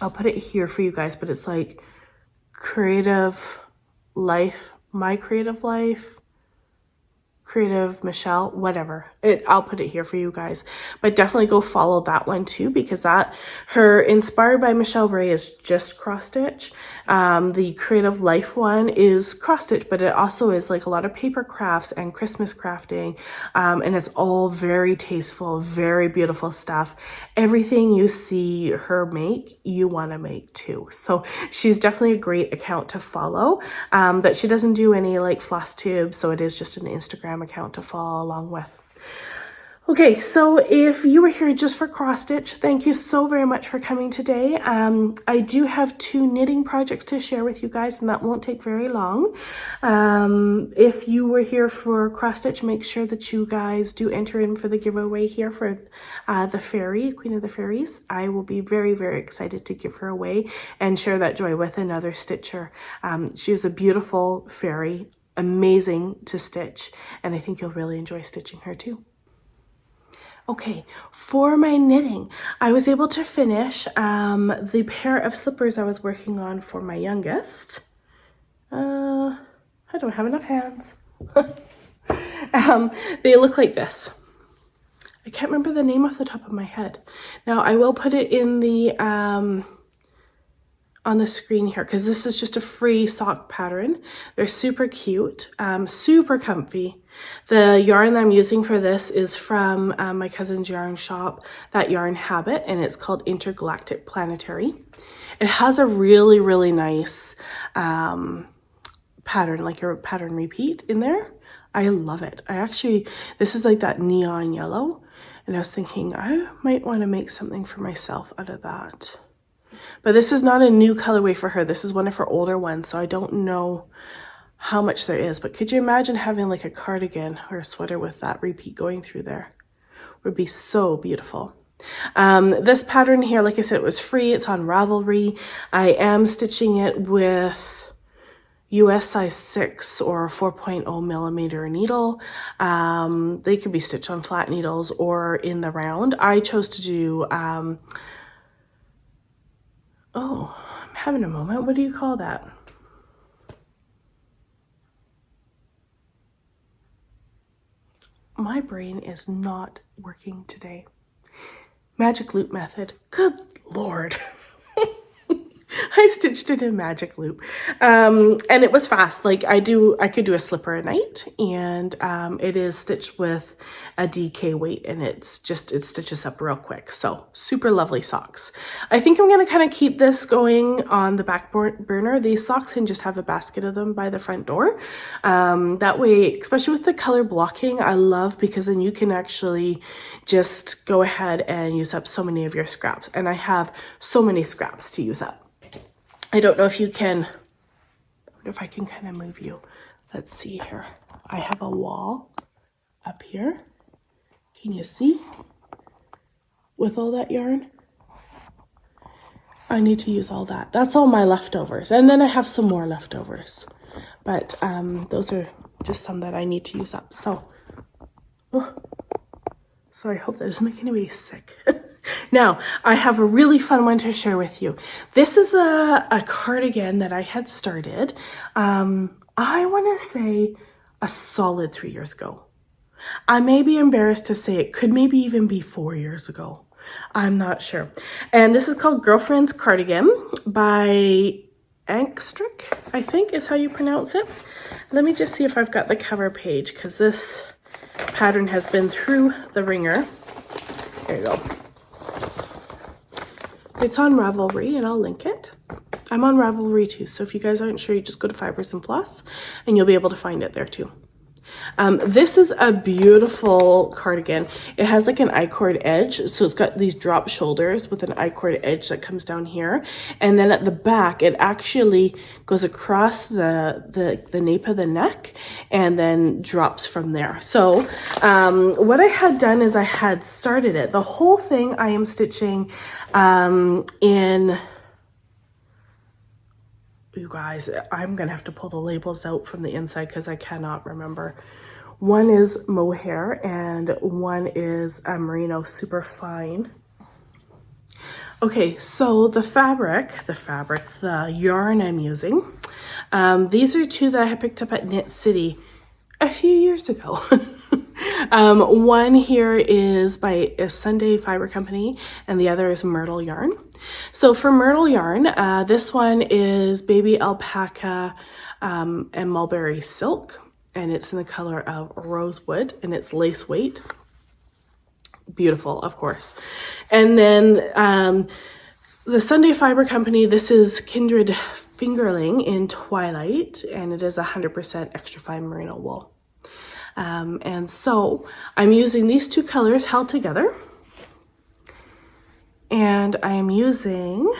I'll put it here for you guys, but it's like Creative Life, My Creative Life, Creative Michelle, whatever. I'll put it here for you guys. But definitely go follow that one too, because that, her Inspired by Michelle Ray is just cross stitch. The Creative Life one is cross stitch, but it also is like a lot of paper crafts and Christmas crafting. And it's all very tasteful, very beautiful stuff. Everything you see her make, you want to make too. So she's definitely a great account to follow. But she doesn't do any like Flosstube, so it is just an Instagram account to follow along with. Okay, so if you were here just for cross stitch, thank you so very much for coming today. I do have 2 knitting projects to share with you guys, and that won't take very long. If you were here for cross stitch, make sure that you guys do enter in for the giveaway here for the fairy, Queen of the Fairies. I will be very, very excited to give her away and share that joy with another stitcher. She's a beautiful fairy, amazing to stitch, and I think you'll really enjoy stitching her too. Okay, for my knitting, I was able to finish the pair of slippers I was working on for my youngest. I don't have enough hands. They look like this. I can't remember the name off the top of my head. Now, I will put it in the on the screen here because this is just a free sock pattern. They're super cute, super comfy. The yarn that I'm using for this is from my cousin's yarn shop, That Yarn Habit, and it's called Intergalactic Planetary. It has a really, really nice pattern, like your pattern repeat in there. I love it. This is like that neon yellow, and I was thinking I might want to make something for myself out of that. But this is not a new colorway for her. This is one of her older ones, so I don't know how much there is. But could you imagine having like a cardigan or a sweater with that repeat going through there? It would be so beautiful. This pattern here, like I said, it was free. It's on Ravelry. I am stitching it with US size 6 or 4.0 millimeter needle. They could be stitched on flat needles or in the round. I chose to do, oh, I'm having a moment. What do you call that? My brain is not working today. Magic loop method. Good Lord. I stitched it in magic loop. And it was fast. Like I could do a slipper a night, and it is stitched with a DK weight, and it stitches up real quick. So super lovely socks. I think I'm going to kind of keep this going on the back burner. These socks can just have a basket of them by the front door. That way, especially with the color blocking, I love, because then you can actually just go ahead and use up so many of your scraps. And I have so many scraps to use up. I don't know if you can, I wonder if I can kind of move you. Let's see here. I have a wall up here. Can you see? With all that yarn. I need to use all that. That's all my leftovers. And then I have some more leftovers. But those are just some that I need to use up. So, sorry, I hope that doesn't make anybody sick. Now, I have a really fun one to share with you. This is a cardigan that I had started, I want to say a solid 3 years ago. I may be embarrassed to say it could maybe even be 4 years ago. I'm not sure. And this is called Girlfriend's Cardigan by xstitch, I think is how you pronounce it. Let me just see if I've got the cover page, because this pattern has been through the ringer. There you go. It's on Ravelry, and I'll link it. I'm on Ravelry too, so if you guys aren't sure, you just go to Fibersandfloss and you'll be able to find it there too. This is a beautiful cardigan. It has like an I-cord edge, so it's got these drop shoulders with an I-cord edge that comes down here, and then at the back it actually goes across the nape of the neck and then drops from there. So what I had done is I had started it. The whole thing I am stitching in, you guys, I'm gonna have to pull the labels out from the inside because I cannot remember. One is mohair and one is a merino super fine. Okay, so the yarn I'm using, these are two that I had picked up at Knit City a few years ago. One here is by a Sunday Fiber Company, and the other is Myrtle Yarn. So for Myrtle Yarn, this one is Baby Alpaca and Mulberry Silk, and it's in the color of Rosewood, and it's lace weight. Beautiful, of course. And then the Sunday Fiber Company, this is Kindred Fingerling in Twilight, and it is 100% extra fine merino wool. And so I'm using these two colors held together, and I am using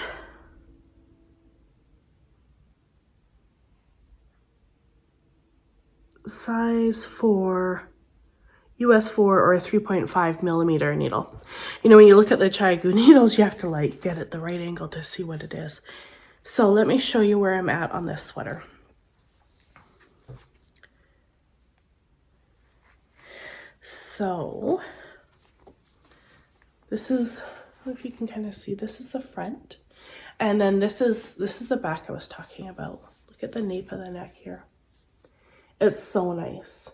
size 4, US 4 or a 3.5 millimeter needle. You know, when you look at the Chiagu needles, you have to like get at the right angle to see what it is. So let me show you where I'm at on this sweater. So this is, I don't know if you can kind of see, this is the front, and then this is the back I was talking about. Look at the nape of the neck here. It's so nice.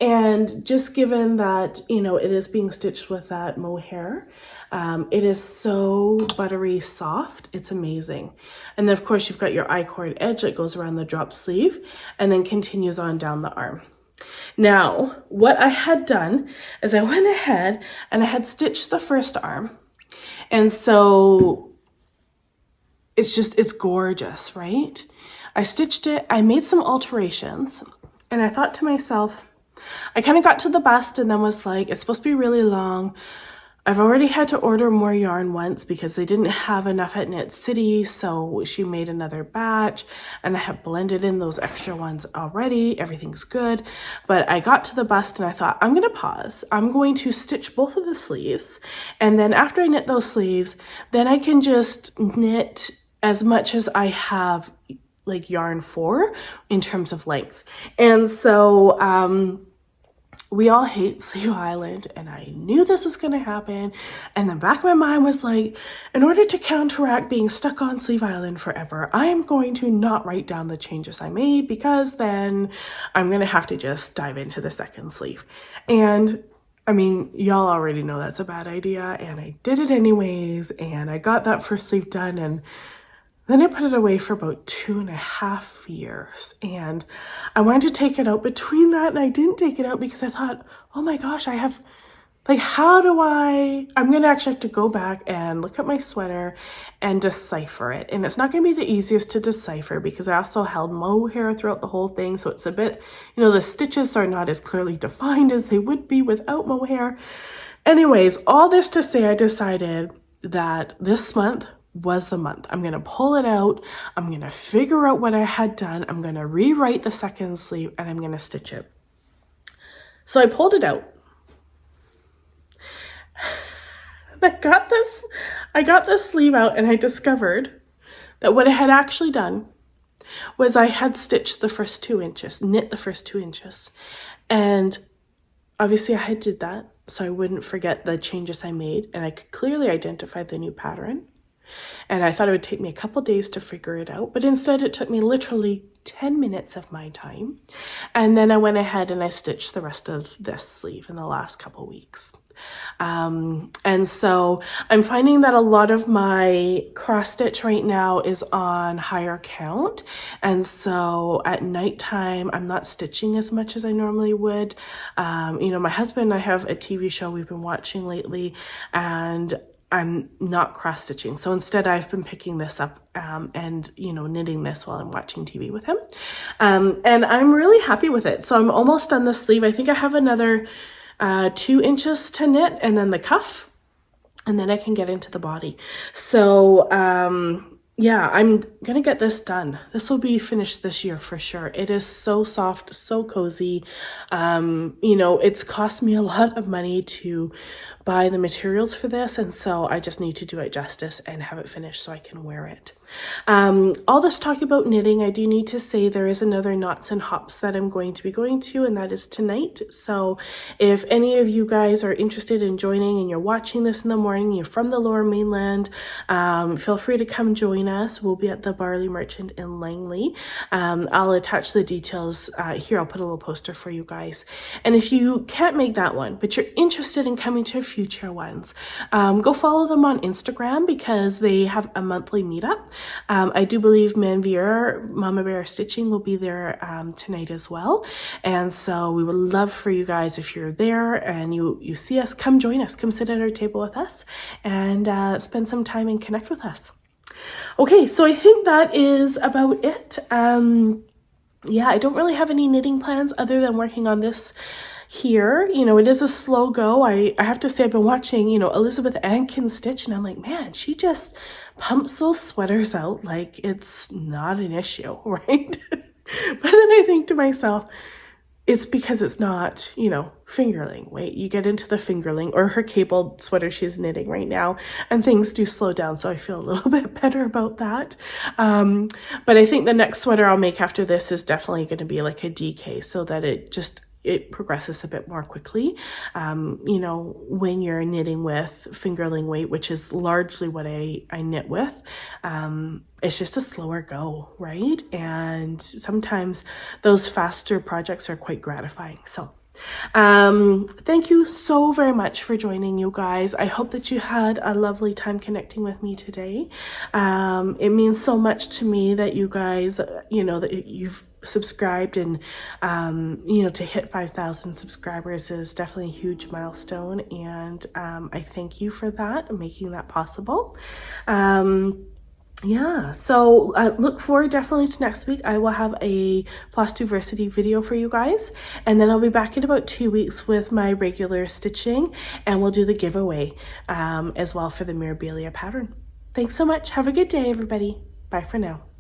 And just given that, you know, it is being stitched with that mohair, it is so buttery soft. It's amazing. And then of course you've got your I-cord edge that goes around the drop sleeve and then continues on down the arm. Now, what I had done is I went ahead and I had stitched the first arm. And so it's gorgeous, right? I stitched it, I made some alterations, and I thought to myself, I kind of got to the bust and then was like, it's supposed to be really long. I've already had to order more yarn once because they didn't have enough at Knit City, so she made another batch and I have blended in those extra ones already. Everything's good. But I got to the bust and I thought, I'm going to pause. I'm going to stitch both of the sleeves. And then after I knit those sleeves, then I can just knit as much as I have like yarn for in terms of length. And so, we all hate Sleeve Island, and I knew this was going to happen. And the back of my mind was like, in order to counteract being stuck on Sleeve Island forever, I am going to not write down the changes I made because then I'm going to have to just dive into the second sleeve. And I mean, y'all already know that's a bad idea, and I did it anyways, and I got that first sleeve done, and then I put it away for about 2.5 years, and I wanted to take it out between that, and I didn't take it out because I thought, oh my gosh, I have, like, I'm going to actually have to go back and look at my sweater and decipher it. And it's not going to be the easiest to decipher because I also held mohair throughout the whole thing, so it's a bit, you know, the stitches are not as clearly defined as they would be without mohair. Anyways, all this to say, I decided that this month was the month. I'm going to pull it out. I'm going to figure out what I had done. I'm going to rewrite the second sleeve and I'm going to stitch it. So I pulled it out. I got this sleeve out and I discovered that what I had actually done was I had stitched the first 2 inches, knit the first 2 inches. And obviously I had did that so I wouldn't forget the changes I made and I could clearly identify the new pattern. And I thought it would take me a couple days to figure it out, but instead it took me literally 10 minutes of my time. And then I went ahead and I stitched the rest of this sleeve in the last couple weeks. And so I'm finding that a lot of my cross stitch right now is on higher count. And so at nighttime, I'm not stitching as much as I normally would. You know, my husband and I have a TV show we've been watching lately, and I'm not cross stitching. So instead I've been picking this up and, you know, knitting this while I'm watching TV with him. And I'm really happy with it. So I'm almost done the sleeve. I think I have another 2 inches to knit and then the cuff, and then I can get into the body. So, yeah, I'm gonna get this done. This will be finished this year for sure. It is so soft, so cozy. You know, it's cost me a lot of money to buy the materials for this, and so I just need to do it justice and have it finished so I can wear it. All this talk about knitting, I do need to say there is another Knots and Hops that I'm going to be going to, and that is tonight. So if any of you guys are interested in joining and you're watching this in the morning, you're from the Lower Mainland, feel free to come join us. We'll be at the Barley Merchant in Langley. I'll attach the details here. I'll put a little poster for you guys. And if you can't make that one, but you're interested in coming to future ones, go follow them on Instagram because they have a monthly meetup. I do believe Manvir, Mama Bear Stitching, will be there tonight as well. And so we would love for you guys, if you're there and you see us, come join us, come sit at our table with us and spend some time and connect with us. Okay, so I think that is about it. Yeah, I don't really have any knitting plans other than working on this here. You know, it is a slow go. I have to say I've been watching, you know, Elizabeth Ann stitch, and I'm like, man, she just pumps those sweaters out like it's not an issue, right? But then I think to myself, it's because it's not, you know, fingerling. Wait, you get into the fingerling or her cabled sweater she's knitting right now, and things do slow down. So I feel a little bit better about that. But I think the next sweater I'll make after this is definitely going to be like a DK, so that it just it progresses a bit more quickly. You know, when you're knitting with fingerling weight, which is largely what I knit with, it's just a slower go, right? And sometimes those faster projects are quite gratifying. So thank you so very much for joining, you guys. I hope that you had a lovely time connecting with me today. It means so much to me that you guys, you know, that you've subscribed, and you know, to hit 5,000 subscribers is definitely a huge milestone, and I thank you for that and making that possible. Yeah, so look forward definitely to next week. I will have a Flosstuversity video for you guys, and then I'll be back in about 2 weeks with my regular stitching, and we'll do the giveaway as well for the Mirabilia pattern. Thanks so much. Have a good day, everybody. Bye for now.